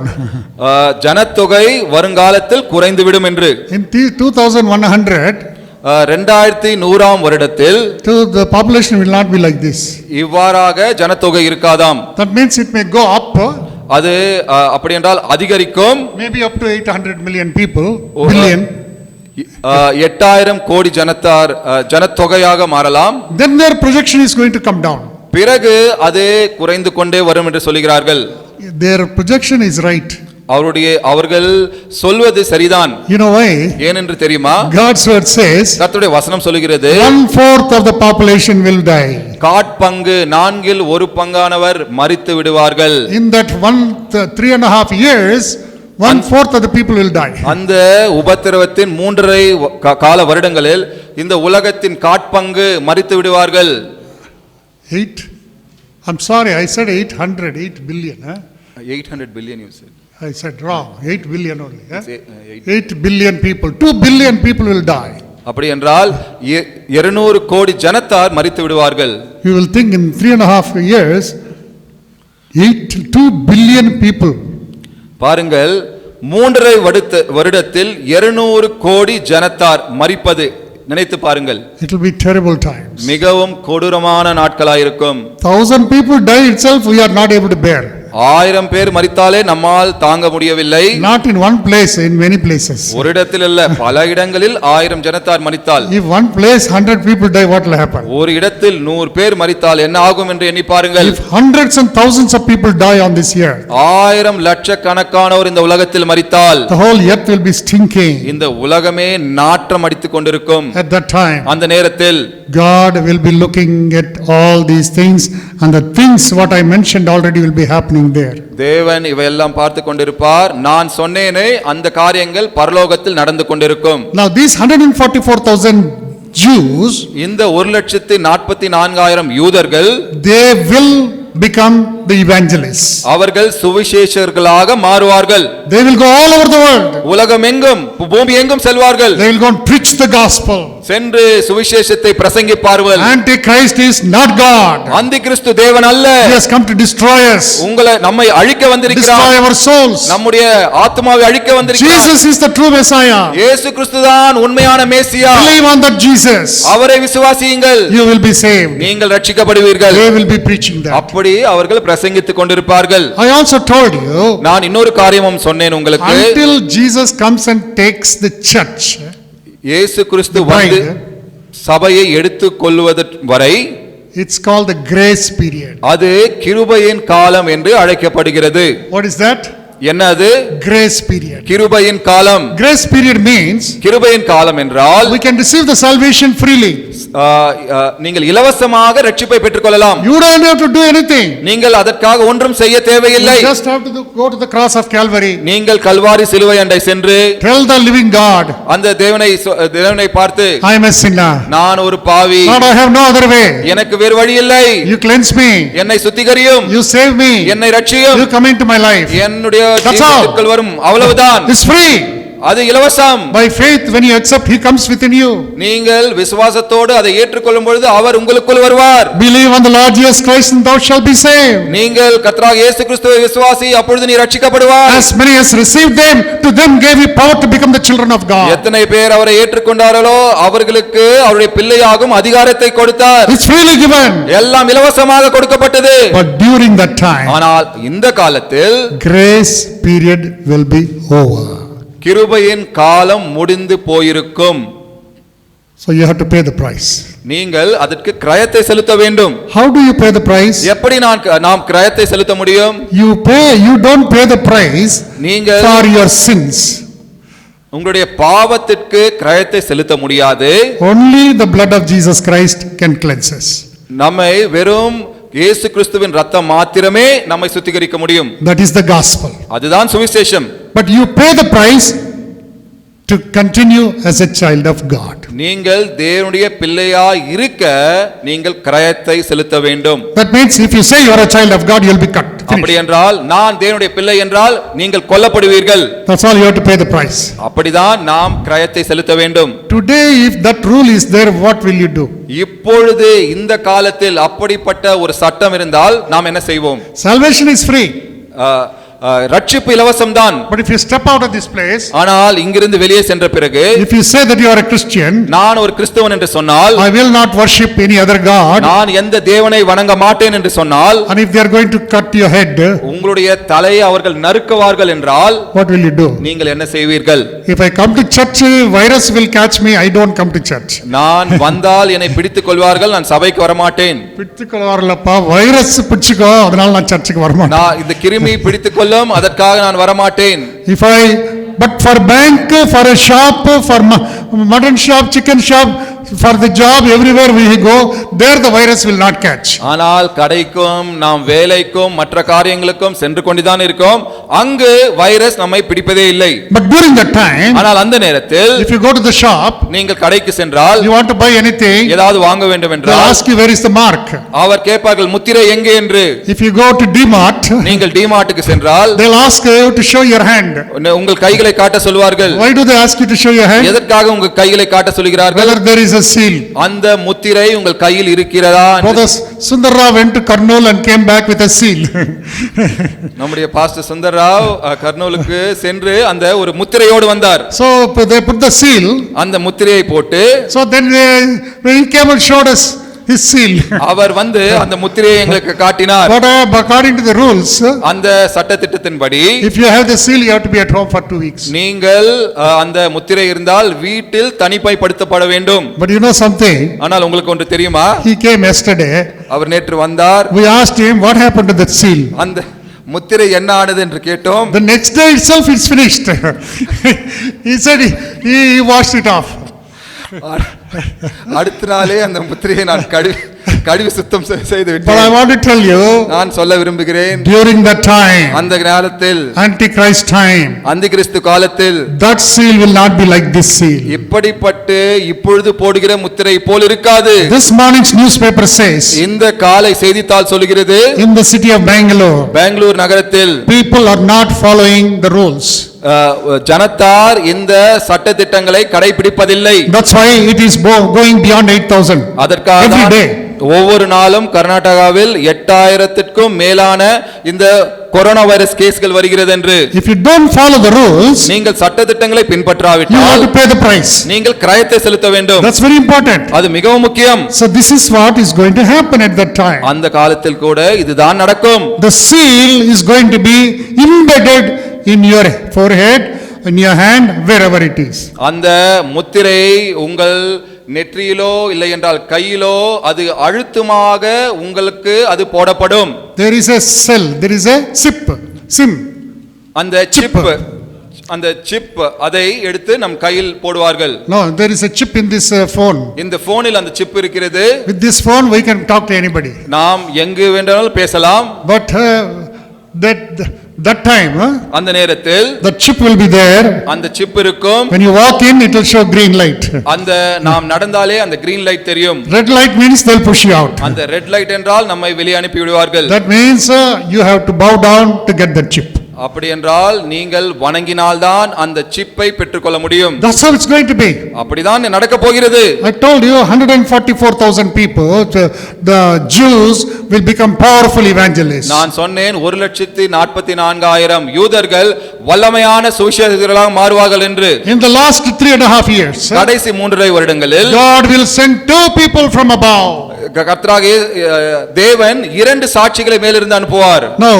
ஜனத்தொகை வருங்காலத்தில் குறைந்துவிடும் என்று. In 2100, 2100 வருடத்தில் the population will not be like this. இவ்வாறாக ஜனத்தொகை இருக்காதாம். That means it may go up. அது அப்படி என்றால் அதிகரிக்கும். Maybe up to 800 million people, billion. 8,000 கோடி ஜனத்தொகையாக மாறலாம். Then their projection is going to come down. பிறகு அது குறைந்து கொண்டே வரும் என்று சொல்கிறார்கள். Their projection is right. அவர்கள் சொல்வது சரிதான். You know why? ஏனென்று தெரியுமா? God's word says, கர்த்தருடைய வசனம் சொல்கிறது 1/4 of the population will die. காட்பங்கு 4/5 மரித்து விடுவார்கள். In that 3.5 years, 1/4 of the people will die. அந்த உபத்திரவத்தின் 3.5 கால வருடங்களில் இந்த உலகத்தின் காட்பங்கு மரித்து விடுவார்கள். 8, I'm sorry, I said 8 billion. 800 billion you said. I said wrong, 8 billion only. 8 billion people, 2 billion people will die. அப்படி என்றால் 200 கோடி ஜனத்தார் மரித்து விடுவார்கள். You will think in 3.5 years, 2 billion people. பாருங்கள் 3.5 வருடத்தில் 200 கோடி ஜனத்தார் மரிப்பது நினைத்து பாருங்கள். It will be terrible times. மிகவும் கொடூரமான நாட்களாயிருக்கும். 1,000 people die itself, we are not able to bear. 1000 பேர் மரித்தாலே நம்மால் தாங்க முடியவில்லை. Not in one place, in many places. ஒரு இடத்தில் அல்ல, பல இடங்களில் 1000 ஜனத்தார் மரித்தால். If one place 100 people die, what will happen? ஒரு இடத்தில் 100 பேர் மரித்தால் என்ன ஆகும் என்று எண்ணி பாருங்கள். If hundreds and thousands of people die on this earth, 1000 லட்சக்கணக்கானோர் இந்த உலகத்தில் மரித்தால் the whole earth will be stinking. இந்த உலகமே நாற்றம் அடித்துக் கொண்டிருக்கும். At that time, அந்த நேரத்தில் God will be looking at all these things, and the things what I mentioned already will be happening there. தேவன் இவையெல்லாம் பார்த்து கொண்டிருப்பார். நான் சொன்னேனே அந்த காரியங்கள் பரலோகத்தில் நடந்து கொண்டிருக்கும். Now these 144,000 Jews, இந்த 1,44,000 யூதர்கள், they will become the evangelists. அவர்கள் சுவிசேஷகர்களாக மாறுவார்கள். They will go all over the world. உலகம் எங்கும் பூமி எங்கும் செல்வார்கள். They will go and preach the gospel. சென்று சுவிசேஷத்தை பிரசங்கிப்பார்கள். Antichrist is not God. அந்தி கிறிஸ்து தேவன் அல்ல. He has come to destroy us. நம்மை அழிக்க வந்திருக்கிறார். Destroy our souls. நம்முடைய ஆத்துமாவை அழிக்க வந்திருக்கிறார். Jesus is the true Messiah. இயேசு கிறிஸ்துதான் உண்மையான மேசியா. Believe on that Jesus. அவரை விசுவாசியுங்கள். You will be saved. நீங்கள் ரட்சிக்கப்படுவீர்கள். They will be preaching that. அப்படி அவர்கள் பிரசங்கித்துக் கொண்டிருப்பார்கள். I also told you, நான் இன்னொரு காரியமும் சொன்னேன் உங்களுக்கு. until Jesus comes and takes the church, இயேசு கிறிஸ்து வந்து சபையை எடுத்துக் கொள்வது வரை, it's called the grace period. அது கிருபையின் காலம் என்று அழைக்கப்படுகிறது. What is that? என்ன அது? Grace period. கிருபையின் காலம். Grace period means கிருபையின் காலம் என்றால் we can receive the salvation freely. நீங்கள் இலவசமாக ரட்சிப்பை பெற்றுக்கொள்ளலாம். You don't have to do anything. நீங்கள் அதற்காக ஒன்றும் செய்ய தேவையில்லை. You just have to go to the cross of Calvary. நீங்கள் கல்வாரி சிலுவை அண்டை சென்று tell the living God, அந்த தேவனை பார்த்து, I am a sinner. நான் ஒரு பாவி. Lord, I have no other way. எனக்கு வேறு வழி இல்லை. You cleanse me. என்னை சுத்திகரியும். You save me. என்னை ரட்சியும். You come into my life. என்னுடைய ஜீவிதத்திற்குள் வரும். அவ்வளவுதான். It's free. அது இலவசம். By faith when you accept, he comes within you. நீங்கள் விசுவாசத்தோடு அதை ஏற்றுக்கொள்ளும் பொழுது அவர் உங்களுக்குள் வருவார். Believe on the Lord Jesus Christ and thou shalt be saved. நீங்கள் கர்த்தராகிய இயேசு கிறிஸ்துவை விசுவாசி, அப்பொழுது நீ ரட்சிக்கப்படுவாய். As many as received them, to them gave he power to become the children of God. எத்தனை பேர் அவரை ஏற்றுக்கொண்டார்களோ அவர்களுக்கு அவருடைய பிள்ளையாகும் அதிகாரத்தை கொடுத்தார். It's freely given. எல்லாம் இலவசமாக கொடுக்கப்பட்டது. But during that time, ஆனால் இந்த காலத்தில் grace period will be over. கிருபையின் காலம் முடிந்து போயிருக்கும். So you have to pay the price. நீங்கள் அதற்கு கிரயத்தை செலுத்த வேண்டும். How do you pay the price? எப்படி நாம் கிரயத்தை செலுத்த முடியும்? You don't pay the price நீங்கள் for your sins. உங்களுடைய பாவத்திற்கு கிரயத்தை செலுத்த முடியாது. Only the blood of Jesus Christ can cleanse us. நம்மை வெறும் இயேசு கிறிஸ்துவின் இரத்தம் மாத்திரமே நம்மை சுத்திகரிக்க முடியும். That is the gospel. அதுதான் சுவிசேஷம். But you pay the price to continue as a child of God. நீங்கள் தேவனுடைய பிள்ளையாய் இருக்க நீங்கள் கிரயத்தை செலுத்த வேண்டும். That means if you say you are a child of God, you will be cut. அப்படி என்றால் நான் தேவனுடைய பிள்ளை என்றால் நீங்கள் கொல்லப்படுவீர்கள். That's all you have to pay the price. அப்படிதான் நாம் கிரயத்தை செலுத்த வேண்டும். Today if that rule is there, what will you do? இப்பொழுது இந்த காலத்தில் அப்படிப்பட்ட ஒரு சட்டம் இருந்தால் நாம் என்ன செய்வோம்? Salvation is free. ரட்சிப்பு இலவசம் தான். But if you step out of this place, ஆனால் இங்கிருந்து வெளியே சென்ற பிறகு, if you say that you are a Christian, நான் ஒரு கிறிஸ்தவன் என்று சொன்னால், I will not worship any other god, நான் எந்த தேவனை வணங்க மாட்டேன் என்று சொன்னால், and if they are going to cut your head, உங்களுடைய தலையை அவர்கள் நறுக்குவார்கள் என்றால், what will you do? நீங்கள் என்ன செய்வீர்கள்? If I come to church, virus will catch me. I don't come to church. நான் வந்தால் என்னை பிடித்துக் கொள்வார்கள், நான் சபைக்கு வர மாட்டேன். பிடித்துக் கொள்வார்களப்பா, வைரஸ் பிடிச்சுக்கோ, அதனால நான் சர்ச்சுக்கு வர மாட்டேன். நான் இந்த கிருமி பிடித்துக் அதற்காக நான் வர மாட்டேன். But for bank, for a shop, for mutton shop, chicken shop, for the job, everywhere we go, there the virus will not catch. ஆனால் கடைக்கும் நாம் வேலைக்கும் மற்ற காரியங்களுக்கும் சென்று கொண்டுதான் இருக்கோம், அங்கு வைரஸ் நம்மை பிடிப்பதே இல்லை. But during that time, ஆனால் அந்த நேரத்தில், if you go to the shop, நீங்கள் கடைக்கு சென்றால், you want to buy anything, ஏதாவது வாங்க வேண்டும் என்றால், they ask you where is the mark. அவர் கேட்பார்கள் முத்திரை எங்கே என்று. If you go to D-Mart, நீங்கள் D-Martக்கு சென்றால், they'll ask you to show your hand. உங்கள் கைகளை காட்ட சொல்வார்கள். Why do they ask you to show your hand? எதற்காக உங்கள் கைகளை காட்ட சொல்கிறார்கள்? Whether there is a seal. அந்த முத்திரை உங்கள் கையில் இருக்கிறதா? Brother Sundar Rao went to Kurnool and came back with a seal. நம்முடைய பாஸ்டர் சுந்தர் ராவ் கர்னூலுக்கு சென்று அந்த ஒரு முத்திரையோடு வந்தார். So they put the seal. அந்த முத்திரையை போட்டு, so then when he came and showed us his seal, அவர் வந்து அந்த முத்திரையை எங்களுக்கு காட்டினார். But according to the rules, அந்த சட்டதிட்டத்தின்படி, if you have the seal, you have to be at home for 2 weeks. நீங்கள் அந்த முத்திரை இருந்தால் வீட்டில் தனிமைப்படுத்தப்பட வேண்டும். But you know something? ஆனால் உங்களுக்கு ஒன்று தெரியுமா? He came yesterday. அவர் நேற்று வந்தார். We asked him what happened to that seal. அந்த முத்திரை என்ன ஆனது என்று கேட்டோம். The next day itself it's finished. He said he washed it off. அடுத்த நாளே அந்த முத்திரையை நான் கழுவி சுத்தம் செய்து But I விட்டேன். want to tell you, நான் சொல்ல விரும்புகிறேன், during that time, அந்த காலத்தில், Antichrist time, அந்திகிறிஸ்து காலத்தில் that seal will not be like this seal. இப்படிப்பட்டு இப்பொழுது போடுகிற முத்திரை போல் இருக்காது. This morning's newspaper says, இந்த காலை செய்தித்தாள் சொல்கிறது, in the city of Bangalore, Bangalore நகரத்தில் people are not following the rules. ஜனத்தார் இந்த சட்ட திட்டங்களை கடைபிடிப்பதில்லை. That's why it is going beyond 8,000 அதற்காக every day. ஒவ்வொரு நாளும் கர்நாடகாவில் 8000க்கும் மேலான இந்த கொரோனா வைரஸ் கேஸ்கள் வருகிறது என்று. If you don't follow the rules, நீங்கள் சட்ட திட்டங்களை you have பின்பற்றாவிட்டால் to pay the price. நீங்கள் கிரயத்தை செலுத்த வேண்டும். That's very important. அது மிகவும் முக்கியம். So this is what is going to happen at that time. அந்த காலத்தில் கூட இதுதான் நடக்கும். The seal is going to be embedded in your forehead, in your hand, wherever it is. அந்த முத்திரை உங்கள் நெற்றியிலோ இல்லை என்றால் கையிலோ அது அழுத்தமாக உங்களுக்கு அது போடப்படும். There is a cell, there is a SIM. அந்த சிப் அதை எடுத்து நம் கையில் போடுவார்கள். No, there is a chip in this phone. இந்த போனில் அந்த சிப் இருக்கிறது. With this phone we can talk to anybody. நாம் எங்கு வேண்டுமானாலும் பேசலாம். But that time, அந்த நேரத்தில் the chip will be there. அந்த சிப் இருக்கும். When you walk in, it will show green light. அந்த நாம் நடந்தாலே அந்த கிரீன் லைட் தெரியும். Red light means they'll push you out. அந்த ரெட் லைட் என்றால் நம்மை வெளியே அனுப்பி விடுவார்கள். That means you have to bow down to get that chip. அப்படி என்றால் நீங்கள் வணங்கினால்தான் அந்த சிப்பை பெற்றுக்கொள்ள முடியும். That's how it's going to be. அப்படிதான் நடக்க போகிறது. I told you 144,000 people, the Jews will become powerful evangelists. நான் சொன்னேன் 1,44,000 யூதர்கள் வல்லமையான சுவிசேஷகர்களாக மாறுவார்கள் என்று. In the last 3.5 years, கடைசி 3.5 வருடங்களில் God will send 2 people from above. கர்த்தராகிய தேவன் 2 சாட்சிகளை மேலிருந்து அனுப்புவார். Now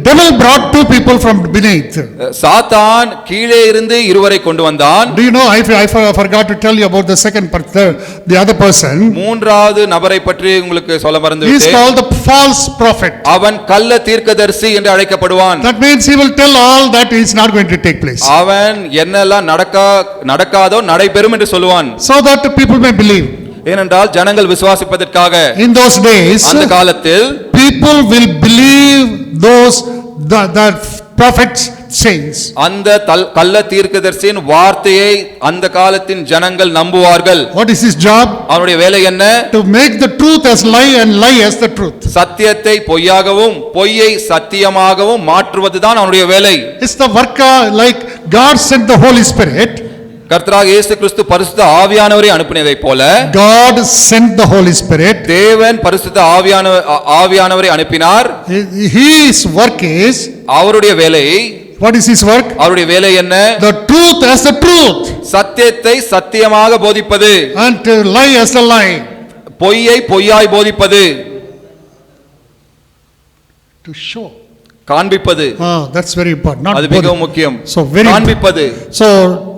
devil brought 2 people from beneath. சாத்தான் கீழே இருந்து இருவரை கொண்டு வந்தான். Do you know, I forgot to tell you about the second person, the other person. மூன்றாவது நபரை பற்றி உங்களுக்கு சொல்ல He is மறந்துவிட்டேன். called the false prophet. அவன் கள்ள தீர்க்கதரிசி என்று அழைக்கப்படுவான். That means he will tell all that is not going to take place, அவன் என்னெல்லாம் நடக்காதோ நடைபெறும் என்று சொல்லுவான். so that people may believe. ஏனென்றால் ஜனங்கள் விசுவாசிப்பதற்காக. In those days, அந்த காலத்தில் people will believe those that prophets sayings. அந்த கள்ள தீர்க்கதரிசியின் வார்த்தையை அந்த காலத்தின் ஜனங்கள் நம்புவார்கள். What is his job? அவனுடைய வேலை என்ன? To make the truth as lie and lie as the truth. சத்தியத்தை பொய்யாகவும் பொய்யை சத்தியமாகவும் மாற்றுவதுதான் அவனுடைய வேலை. It's the work like God sent the Holy Spirit. கர்த்தராகிய இயேசு கிறிஸ்து பரிசுத்த ஆவியானவரை அனுப்பினதைப் போல God sent the Holy Spirit. தேவன் பரிசுத்த ஆவியானவரை அனுப்பினார். His work is, அவருடைய வேலை, what is his work? அவருடைய வேலை என்ன? The truth as the truth சத்தியத்தை சத்தியமாக போதிப்பது, and to lie as the lie. பொய்யை பொய்யாய் போதிப்பது, To show, காண்பிப்பது. that's very important. Not அது மிகவும் முக்கியம். So very காண்பிப்பது. So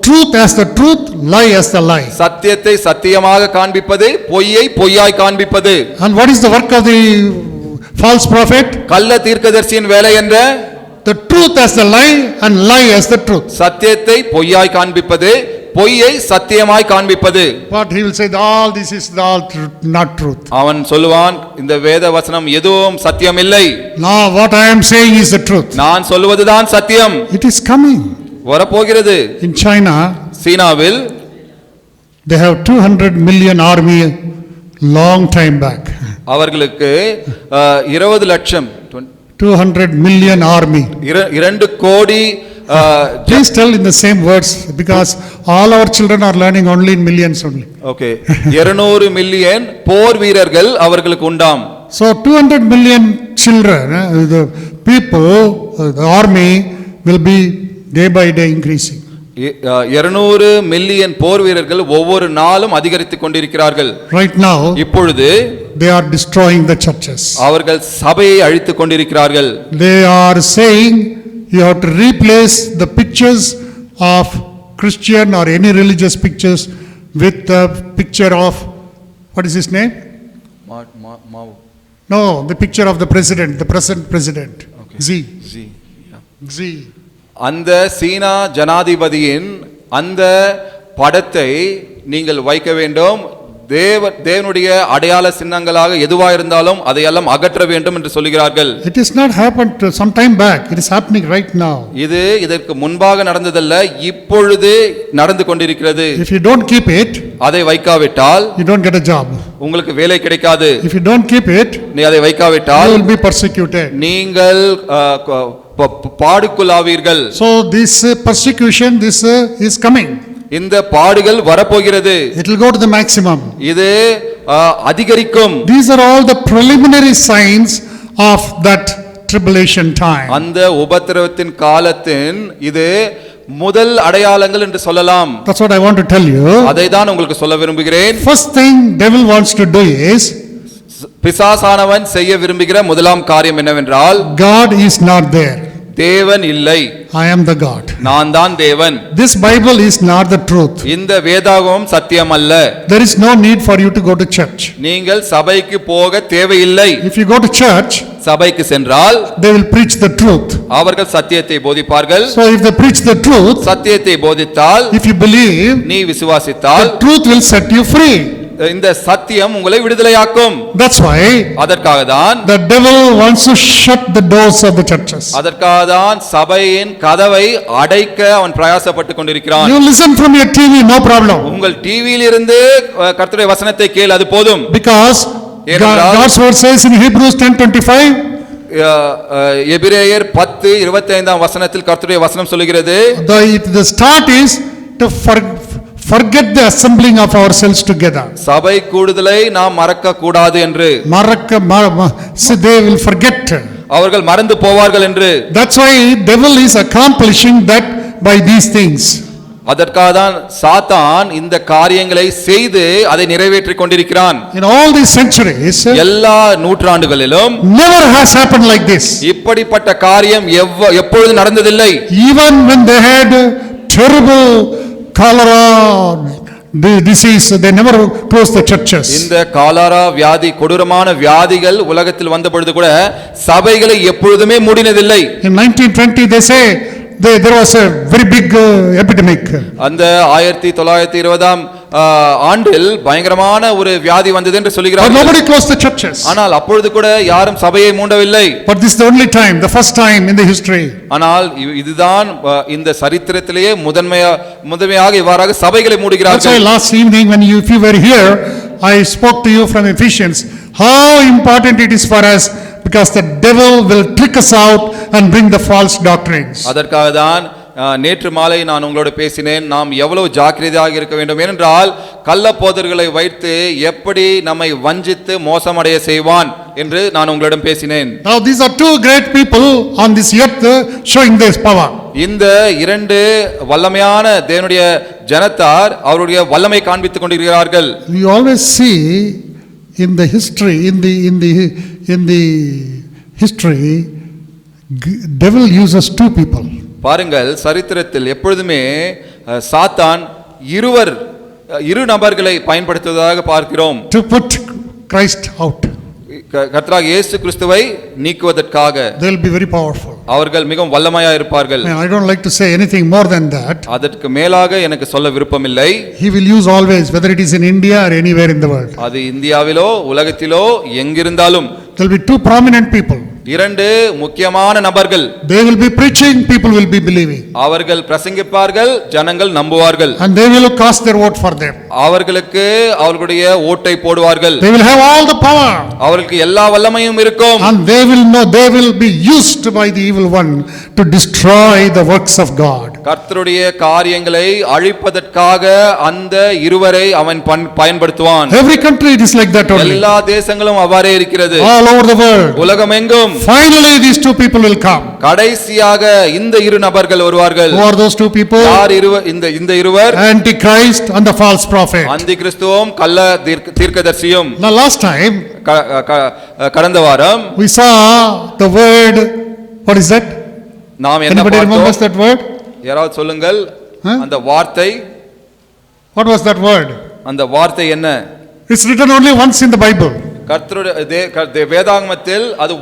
truth as the truth, lie as the lie. சத்தியத்தை சத்தியமாக காண்பிப்பது, பொய்யை பொய்யாய் காண்பிப்பது. And what is the work of the false prophet? கள்ள தீர்க்கதரிசியின் வேலை என்ற The truth as the lie and lie as the truth. சத்தியத்தை பொய்யாய் காண்பிப்பது, பொய்யை சத்தியமாய் காண்பிப்பது. What he will say, all this is all not truth. அவன் சொல்லுவான், இந்த வேத வசனம் எதுவும் சத்தியம் இல்லை. Now what I am saying is the truth. நான் சொல்வதுதான் சத்தியம். It is coming. வரப்போகிறது. In China, சீனாவில் they have 200 million army long time back. அவர்களுக்கு 20 லட்சம் 200 million army. 2 கோடி. Please tell in the same words, because all our children are learning only in millions only. Okay, 200 million போர் வீரர்கள் அவர்களுக்கு உண்டாம். So 200 million children, the people, the army will be day by day increasing. 200 million போர் வீரர்கள் ஒவ்வொரு நாளும் அதிகரித்துக் கொண்டிருக்கிறார்கள். Right now, இப்பொழுது they are destroying the churches. அவர்கள் சபையை அழித்துக் கொண்டிருக்கிறார்கள். They are saying you have to replace the pictures of Christian or any religious pictures with the picture of, what is his name? No, the picture of the president, the present president. Okay. Xi. அந்த சீனா ஜனாதிபதியின் அந்த படத்தை நீங்கள் வைக்க வேண்டும். தேவனுடைய அடையாள சின்னங்களாக எதுவா இருந்தாலும் அதையெல்லாம் அகற்ற வேண்டும் என்று சொல்கிறார்கள். It is not happened some time back, it is happening right now. இது இதற்கு முன்பாக நடந்ததல்ல, இப்பொழுது நடந்து கொண்டிருக்கிறது. If you don't keep it, அதை வைக்காவிட்டால் you don't get a job. உங்களுக்கு வேலை கிடைக்காது. If you don't keep it, நீ அதை வைக்காவிட்டால் you will be persecuted. நீங்கள் பாடுக்குள்ளாவீர்கள். So this persecution, this is coming. இந்த பாடுகள் வரப்போகிறது. It will go to the maximum. இது அதிகரிக்கும். These are all the preliminary signs of that tribulation time. அந்த உபத்திரவத்தின் காலத்தின் இது முதல் அடையாளங்கள் என்று சொல்லலாம். That's what I want to tell you. அதை தான் உங்களுக்கு சொல்ல விரும்புகிறேன். First thing devil wants to do is, பிசாசானவன் செய்ய விரும்புகிற முதலாம் காரியம் என்னவென்றால், God is not there. தேவன் இல்லை, I am the God. நான் தான் தேவன். This Bible is not the truth. இந்த வேதாகமம் சத்தியம் அல்ல. There is no need for you to go to church. நீங்கள் சபைக்கு போக தேவையில்லை. If you go to church, சபைக்கு சென்றால் they will preach the truth. அவர்கள் சத்தியத்தை போதிப்பார்கள். So if they preach the truth, சத்தியத்தை போதித்தால், if you believe, நீ விசுவாசித்தால், the truth will set you free. இந்த சத்தியம் உங்களை விடுதலையாக்கும். That's why அதற்காக தான் the devil wants to shut the doors of the churches. அதற்காக தான் சபையின் கதவை அடைக்க அவன் பிரயாசப்பட்டு கொண்டிருக்கிறான். You listen from your TV, no problem. உங்கள் டிவியில் இருந்து கர்த்தருடைய வசனத்தை கேள், அது போதும். Because God's word says in Hebrews 10:25, எபிரேயர் 10:25 வசனத்தில் கர்த்தருடைய வசனம் சொல்கிறது, the start is to forget the assembling of ourselves together. சபை கூடுதலை நாம் மறக்க கூடாது என்று. They will forget. அவர்கள் மறந்து போவார்கள் என்று. That's why devil is accomplishing that by these things. அதற்காக தான் சாத்தான் இந்த காரியங்களை செய்து அதை நிறைவேற்றிக் கொண்டிருக்கிறான். In all these centuries, எல்லா நூற்றாண்டுகளிலும் never has happened like this. இப்படிப்பட்ட காரியம் எப்பொழுது நடந்ததில்லை. Even when they had terrible cholera disease, they never closed the churches. இந்த காலரா வியாதி, கொடூரமான வியாதிகள் உலகத்தில் வந்த பொழுது கூட சபைகளை எப்பொழுதுமே மூடினதில்லை. In 1920 they say there was a very big epidemic. அந்த 1920 ஆண்டில் பயங்கரமான ஒரு வியாதி வந்தது என்று சொல்கிறார்கள். But nobody closed the churches. ஆனால் அப்பொழுது கூட யாரும் சபையை மூடவில்லை. But this is the only time, the first time in the history. ஆனால் இதுதான் இந்த சரித்திரத்திலேயே முதன்மையாக இவ்வாறாக சபைகளை மூடுகிறார்கள். That's why last evening when if you were here, I spoke to you from Ephesians how important it is for us, because the devil will trick us out and bring the false doctrines. அதற்காக தான் நேற்று மாலை நான் உங்களோட பேசினேன், நாம் எவ்வளவு ஜாக்கிரதையாக இருக்க வேண்டும். ஏனென்றால் கள்ள போதர்களை வைத்து எப்படி நம்மை வஞ்சித்து மோசமடைய செய்வான் என்று நான் உங்களிடம் பேசினேன். Now these are two great people on this earth showing this power. இந்த இரண்டு வல்லமையான தேவனுடைய ஜனத்தார் அவருடைய வல்லமை காண்பித்துக் கொண்டிருக்கிறார்கள். You always see in the history, in the history, devil uses two people. பாருங்கள், சரித்திரத்தில் எப்பொழுதுமே சாத்தான் இரு நபர்களை பயன்படுத்துவதாக பார்க்கிறோம். To put Christ out. கர்த்தராகிய இயேசு கிறிஸ்துவை நீக்குவதற்காக. They will be very powerful. அவர்கள் மிகவும் வல்லமையா இருப்பார்கள். I don't like to say anything more than that. அதற்கு மேலாக எனக்கு சொல்ல விருப்பமில்லை. He will use always, whether it is in India or anywhere in the world. அது இந்தியாவிலோ உலகத்திலோ எங்கிருந்தாலும். There will be two prominent people. இரண்டு முக்கியமான நபர்கள். They will be preaching, people will be believing. அவர்கள் பிரசங்கிப்பார்கள், ஜனங்கள் நம்புவார்கள். And they will cast their vote for them. அவர்களுக்கு அவர்களுடைய ஓட்டை போடுவார்கள். They will have all the power. அவர்களுக்கு எல்லா வல்லமையும் இருக்கும். And they will know, they will be used by the evil one to destroy the works of God. கர்த்தருடைய காரியங்களை அழிப்பதற்காக அந்த இருவரை அவன் பயன்படுத்துவான். Every country it is like that only. எல்லா தேசங்களும் அவ்வாறே இருக்கிறது. All over the world. உலகமெங்கும். Finally these two people will come. கடைசியாக இந்த இரு நபர்கள் வருவார்கள். Who are those two people? யார் இந்த இருவர்? Antichrist and the false prophet. அந்தி கிறிஸ்துவும் கள்ள தீர்க்கதரிசியும். Now last time கடந்த வாரம் we saw the word, what is that? நாம் என்ன Anybody remembers that word? யாராவது சொல்லுங்கள். அந்த வார்த்தை, what was that word? அந்த வார்த்தை என்ன? It's written only once in the Bible. கர்த்தருடைய வேதாகமத்தில் அது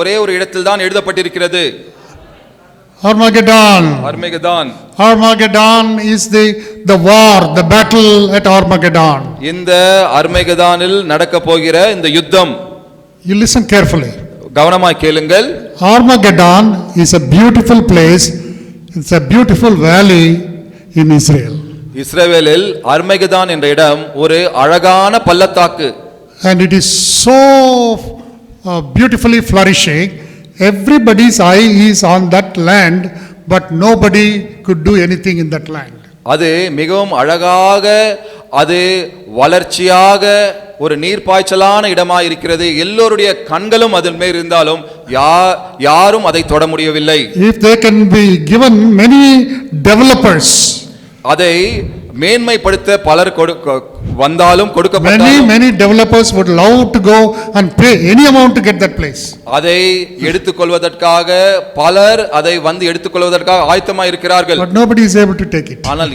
ஒரே ஒரு இடத்தில் தான் எழுதப்பட்டிருக்கிறது. Armageddon. அர்மேகதான். Armageddon is the war, the battle at Armageddon. இந்த அர்மேகதானில் நடக்க போகிற இந்த யுத்தம். You listen carefully. கவனமாய் கேளுங்கள். Armageddon is a beautiful place. It's a beautiful valley in Israel. இஸ்ரவேலில் அர்மேகதான் என்ற இடம் ஒரு அழகான பள்ளத்தாக்கு. And it is so beautifully flourishing. Everybody's eye is on that land, but nobody could do anything in that land. அது மிகவும் அழகாக, அது வளர்ச்சியாக ஒரு நீர்ப்பாய்ச்சலான இடமாக இருக்கிறது. எல்லோருடைய கண்களும் அதன் மேல் இருந்தாலும் யாரும் அதை தொட முடியவில்லை. If they can be given many developers, அதை மேன்மைப்படுத்த பலர் வந்தாலும் கொடுக்கப்பட்டாலும் many developers would love to go and pay any amount to get that place. அதை எடுத்துக்கொள்வதற்காக பலர் அதை வந்து எடுத்துக்கொள்வதற்காக ஆயத்தமாக இருக்கிறார்கள். But nobody is able to take it. ஆனால்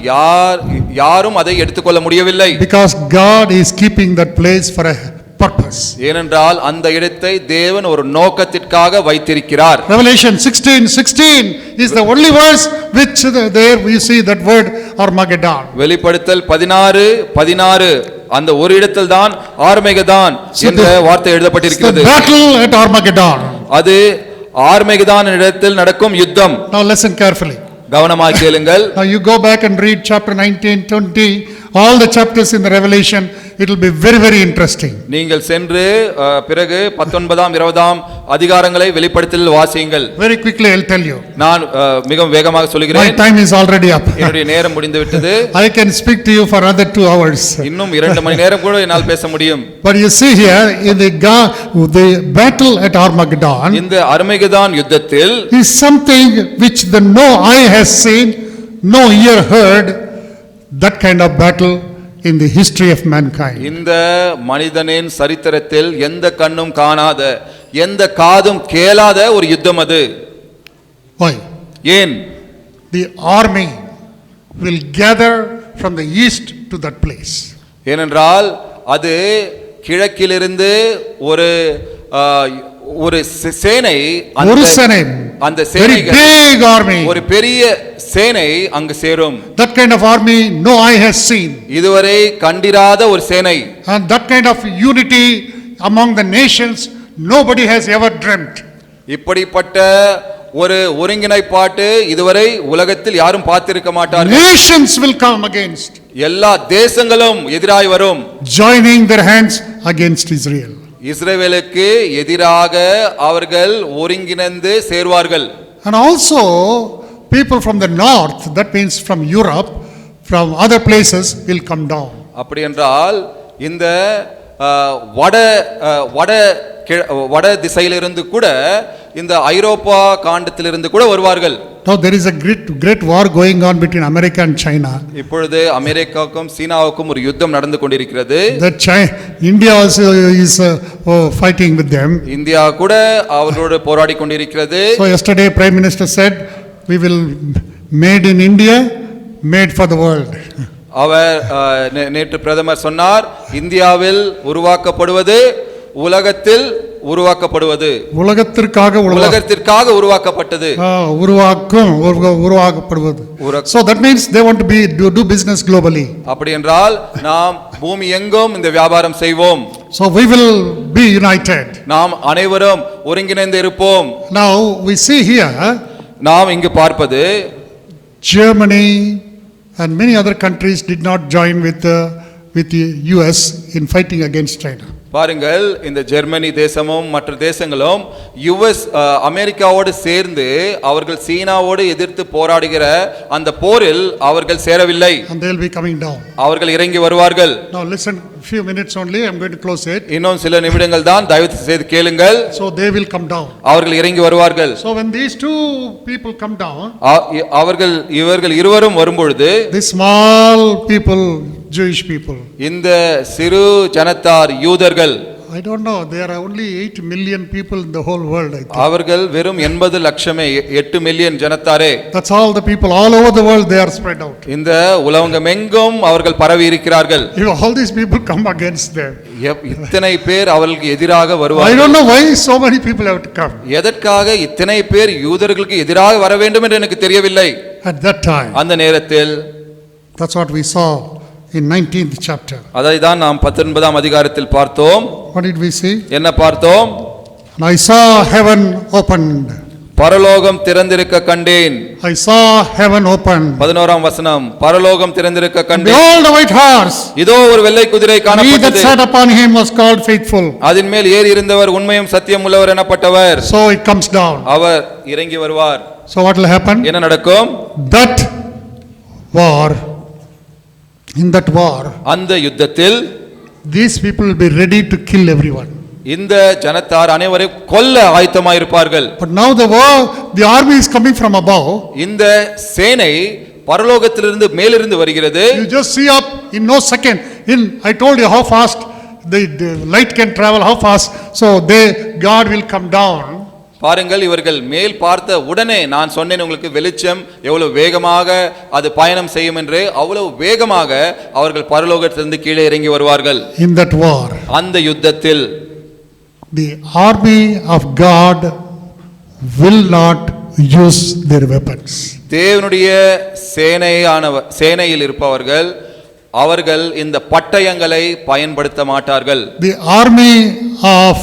யாரும் அதை எடுத்துக்கொள்ள முடியவில்லை. Because God is keeping that place for a purpose. ஏனென்றால் அந்த இடத்தை தேவன் ஒரு நோக்கத்திற்காக வைத்திருக்கிறார். Revelation 16:16 is the only verse which there we see that word Armageddon. வெளிப்படுத்தல் 16:16 அந்த ஒரு இடத்தில் தான் ஆர்மேகதான் என்ற வார்த்தை எழுதப்பட்டிருக்கிறது. The battle at Armageddon. அது ஆர்மேகதான் இடத்தில் நடக்கும் யுத்தம். Now listen carefully. கவனமாக கேளுங்கள். Now you go back and read chapter 19, 20, all the chapters in the Revelation. It will be very, very interesting. நீங்கள் சென்று பிறகு 19ஆம் 20ஆம் அதிகாரங்களை வெளிப்படுத்தலில் வாசியுங்கள். Very quickly I'll tell you. நான் மிகவும் வேகமாக சொல்கிறேன். My time is already up. என்னுடைய நேரம் முடிந்து விட்டது. I can speak to you for another 2 hours. இன்னும் 2 மணி நேரம் கூட என்னால் பேச முடியும். But you see here in the battle at Armageddon, இந்த அர்மேகதான் யுத்தத்தில் is something which the no eye has seen, no ear heard, that kind of battle in the history of mankind. இந்த மனிதனின் சரித்திரத்தில் எந்த கண்ணும் காணாத, எந்த காதும் கேளாத ஒரு யுத்தம் அது. Why? ஏன்? The army will gather from the east to that place. ஏனென்றால் அது கிழக்கிலிருந்து ஒரு சேனை, அந்த சேனை ஒரு பெரிய சேனை அங்கு சேரும். That kind of army no eye has seen. இதுவரை கண்டிராத ஒரு சேனை. And that kind of unity among the nations nobody has ever dreamt. இப்படிப்பட்ட ஒரு ஒருங்கிணைப்பாட்டு இதுவரை உலகத்தில் யாரும் பார்த்திருக்க மாட்டார்கள். Nations will come against. எல்லா தேசங்களும் எதிராய் வரும். Joining their hands against Israel. இஸ்ரவேலுக்கு எதிராக அவர்கள் ஒருங்கிணைந்து சேர்வார்கள். And also people from the north, that means from Europe, from other places will come down. அப்படி என்றால் இந்த வட திசையிலிருந்து கூட இந்த ஐரோப்பா காண்டத்திலிருந்து கூட வருவார்கள். Now there is a great war going on between America and China. இப்பொழுது அமெரிக்காவுக்கும் சீனாவுக்கும் ஒரு யுத்தம் நடந்து கொண்டிருக்கிறது. India also is fighting with them. India கூட அவர்களோடு போராடி கொண்டிருக்கிறது. So yesterday Prime Minister said we will made in India, made for the world. அவர் நேற்று பிரதமர் சொன்னார், இந்தியாவில் உருவாக்கப்படுவது உலகத்தில் உருவாக்கப்படுவது, உலகத்திற்காக உருவாக்கப்பட்டது, உருவாக்கப்படுவது. So that means they want to do business globally. அப்படி என்றால் நாம் பூமி எங்கும் இந்த வியாபாரம் செய்வோம். So we will be united. நாம் அனைவரும் ஒருங்கிணைந்து இருப்போம். Now we see here, நாம் இங்கு பார்ப்பது Germany and many other countries did not join with the US in fighting against China. பாருங்கள், இந்த ஜெர்மனி தேசமும் மற்ற தேசங்களும் யுஎஸ் அமெரிக்காவோடு சேர்ந்து அவர்கள் சீனாவோடு எதிர்த்து போராடுகிற அந்த போரில் அவர்கள் சேரவில்லை. And they will be coming down. அவர்கள் இறங்கி வருவார்கள். Now listen, few minutes only, I am going to close it. இன்னும் சில நிமிடங்கள் தான், தயவு செய்து கேளுங்கள். So they will come down. அவர்கள் இறங்கி வருவார்கள். So when these two people come down, இவர்கள் இருவரும் வரும்பொழுது, the small people, Jewish people, இந்த சிறு ஜனத்தார் யூதர்கள், I don't know. There are only 8 million people in the whole world, I think. அவர்கள் வெறும் 80 லட்சமே 8 million ஜனத்தாரே. That's all the people all over the world, they are spread out. இந்த உலகமெங்கும் அவர்கள் பரவி இருக்கிறார்கள். If all these people come against them, இத்தனை பேர் அவர்களுக்கு எதிராக I வருவார்கள். don't know why so many people have to come. எதற்காக இத்தனை பேர் யூதர்களுக்கு எதிராக வர வேண்டும் என்று எனக்கு தெரியவில்லை. At that time, அந்த நேரத்தில் that's what we saw in 19th chapter. அதை தான் நாம் 19ஆம் அதிகாரத்தில் பார்த்தோம். What did we see? என்ன பார்த்தோம்? And I saw heaven opened. பரலோகம் திறந்திருக்க கண்டேன். I saw heaven opened. 11ஆம் வசனம், பரலோகம் திறந்திருக்க கண்டேன். Behold, the white horse. இதோ ஒரு வெள்ளை குதிரை He that காணப்பட்டது. sat upon him was called faithful. அதன் மேல் ஏறி இருந்தவர் உண்மையும் சத்தியம் உள்ளவர் எனப்பட்டவர். So it comes down. அவர் இறங்கி வருவார். So what will happen? என்ன நடக்கும்? That war, in that war, அந்த யுத்தத்தில் these people will be ready to kill everyone. இந்த ஜனத்தார் அனைவரையும் கொல்ல ஆயத்தமாயிருப்பார்கள். But now the army is coming from above. இந்த சேனை பரலோகத்திலிருந்து மேலிருந்து வருகிறது. You just see up in no second. I told you how fast the light can travel, how fast. So God will come down. பாருங்கள், இவர்கள் மேல் பார்த்த உடனே நான் சொன்னேன் உங்களுக்கு வெளிச்சம் எவ்வளவு வேகமாக அது பயணம் செய்யும் என்று. அவ்வளவு வேகமாக அவர்கள் பரலோகத்திலிருந்து கீழே இறங்கி வருவார்கள். In that war, அந்த யுத்தத்தில் the army of God will not use their weapons. தேவனுடைய சேனையில் இருப்பவர்கள் அவர்கள் இந்த பட்டயங்களை பயன்படுத்த மாட்டார்கள். The army of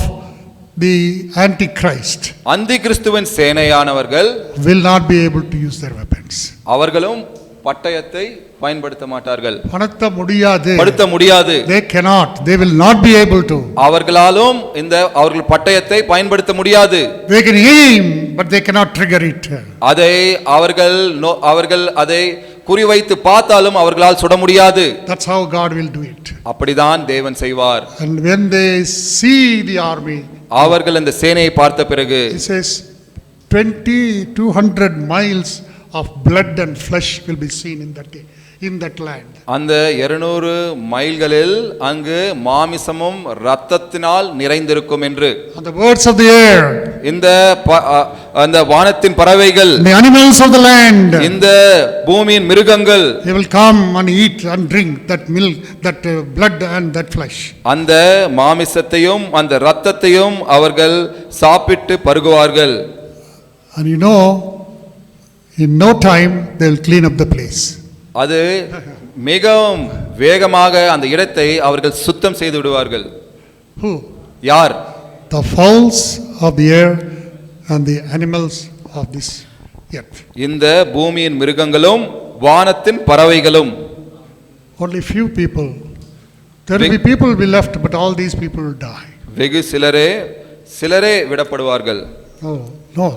the Antichrist அந்தி கிறிஸ்துவின் சேனையானவர்கள் will not be able to use their weapons. அவர்களும் பட்டயத்தை பயன்படுத்த மாட்டார்கள். படுத்த முடியாது. They cannot. They will not be able to. அவர்களாலும் அவர்கள் பட்டயத்தை பயன்படுத்த முடியாது. They can aim, but they cannot trigger it. அதை அவர்கள் அதை குறிவைத்து பார்த்தாலும் அவர்களால் சுட முடியாது. That's how God will do it. அப்படிதான் தேவன் செய்வார். And when they see the army, அவர்கள் இந்த சேனையை பார்த்த பிறகு he says 200 miles of blood and flesh will be seen in that land. அந்த 200 மைல்களில் அங்கு மாமிசமும் இரத்தத்தினால் நிறைந்திருக்கும் என்று. And the birds of the air, அந்த வானத்தின் பறவைகள், the animals of the land, இந்த பூமியின் மிருகங்கள், they will come and eat and drink that milk, that blood and that flesh. அந்த மாமிசத்தையும் அந்த இரத்தத்தையும் அவர்கள் சாப்பிட்டு பருகுவார்கள். And you know, in no time they will clean up the place. அது மிகவும் வேகமாக அந்த இடத்தை அவர்கள் சுத்தம் செய்து விடுவார்கள். Who? யார்? The fowls of the air and the animals of this earth. இந்த பூமியின் மிருகங்களும் வானத்தின் பறவைகளும். Only few people. There will be people will be left, but all these people will die. வெகு சிலரே விடப்படுவார்கள். No,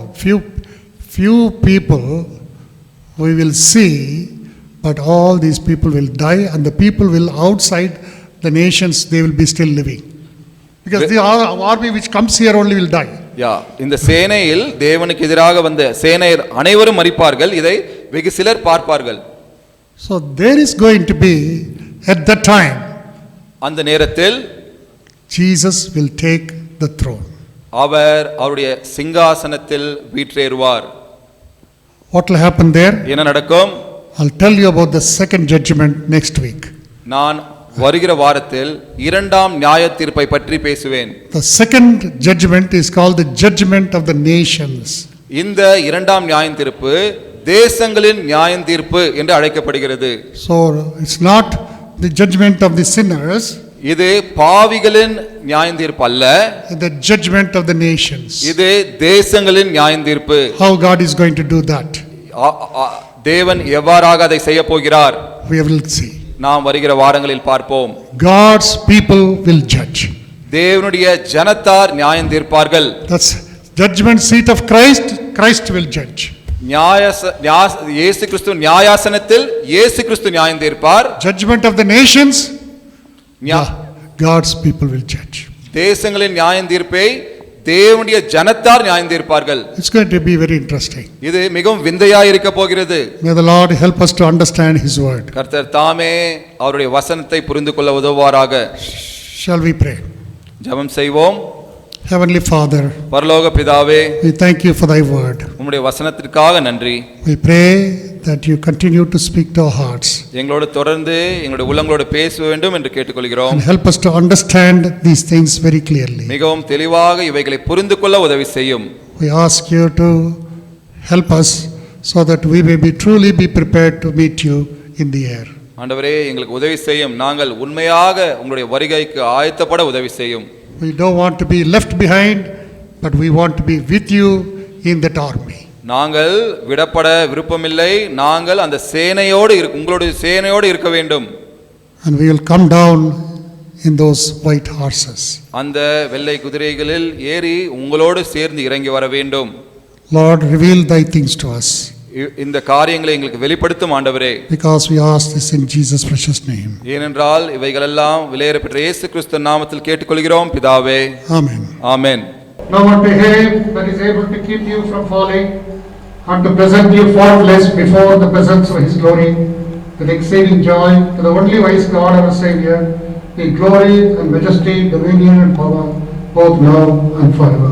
few people we will see, but all these people will die, and the people will outside the nations, they will be still living. Because the army which comes here only will die. இந்த சேனையில் தேவனுக்கு எதிராக வந்த சேனையர் அனைவரும் மரிப்பார்கள். இதை வெகு சிலர் பார்ப்பார்கள். So there is going to be, at that time, அந்த நேரத்தில் Jesus will take the throne. அவருடைய சிங்காசனத்தில் வீற்றிருவார். What will happen there? என்ன நடக்கும்? I'll tell you about the second judgment next week. நான் வருகிற வாரத்தில் இரண்டாம் நியாய தீர்ப்பை பற்றி பேசுவேன். The second judgment is called the judgment of the nations. இந்த இரண்டாம் நியாய தீர்ப்பு தேசங்களின் நியாய தீர்ப்பு என்று அழைக்கப்படுகிறது. So it's not the judgment of the sinners. இது பாவிகளின் நியாய தீர்ப்பு அல்ல. The judgment of the nations. இது தேசங்களின் நியாய தீர்ப்பு. How God is going to do that? தேவன் எவ்வாறாக அதை செய்ய போகிறார்? We will see. நாம் வருகிற வாரங்களில் பார்ப்போம். God's people will judge. தேவனுடைய ஜனத்தார் நியாயம் தீர்ப்பார்கள். That's judgment seat of Christ. Christ will judge. இயேசு கிறிஸ்து நியாயாசனத்தில் இயேசு கிறிஸ்து நியாயம் தீர்ப்பார். Judgment of the nations. God's people will judge. தேசங்களின் நியாயம் தீர்ப்பை தேவனுடைய ஜனத்தார் நியாயம் தீர்ப்பார்கள். It's going to be very interesting. இது மிகவும் விந்தையாய் இருக்க போகிறது. May the Lord help us to understand his word. கர்த்தர் தாமே அவருடைய வசனத்தை புரிந்து கொள்ள உதவுவாராக. Shall we pray? ஜெபம் செய்வோம். Heavenly Father, பரலோக பிதாவே, we thank you for thy word. உம்முடைய வசனத்திற்காக நன்றி. We pray that you continue to speak to our hearts எங்களோடு தொடர்ந்து எங்களுடைய உள்ளங்களோடு பேச வேண்டும் என்று கேட்டுக்கொள்கிறோம். and help us to understand these things very clearly. மிகவும் தெளிவாக இவைகளை புரிந்து கொள்ள உதவி செய்யும். We ask you to help us so that we may be truly be prepared to meet you in the air. ஆண்டவரே, எங்களுக்கு உதவி செய்யும். நாங்கள் உண்மையாக உங்களுடைய வருகைக்கு ஆயத்தப்பட உதவி செய்யும். We don't want to be left behind, but we want to be with you in that army. நாங்கள் விடப்பட விருப்பமில்லை. நாங்கள் அந்த சேனையோடு உங்களுடைய சேனையோடு இருக்க வேண்டும். And we will come down in those white horses. அந்த வெள்ளை குதிரைகளில் ஏறி உங்களோடு சேர்ந்து இறங்கி வர வேண்டும். Lord, reveal thy things to us. இந்த காரியங்களை எங்களுக்கு வெளிப்படுத்தும் ஆண்டவரே. Because we ask this in Jesus' precious name. ஏனென்றால் இவைகளெல்லாம் விலையேறப்பெற்ற இயேசு கிறிஸ்து நாமத்தில் கேட்டுக்கொள்கிறோம் பிதாவே. Amen. Amen. Now unto him that is able to keep you from falling and to present you faultless before the presence of his glory with exceeding joy, to the only wise God our Savior, be glory and majesty, dominion and power, both now and forever.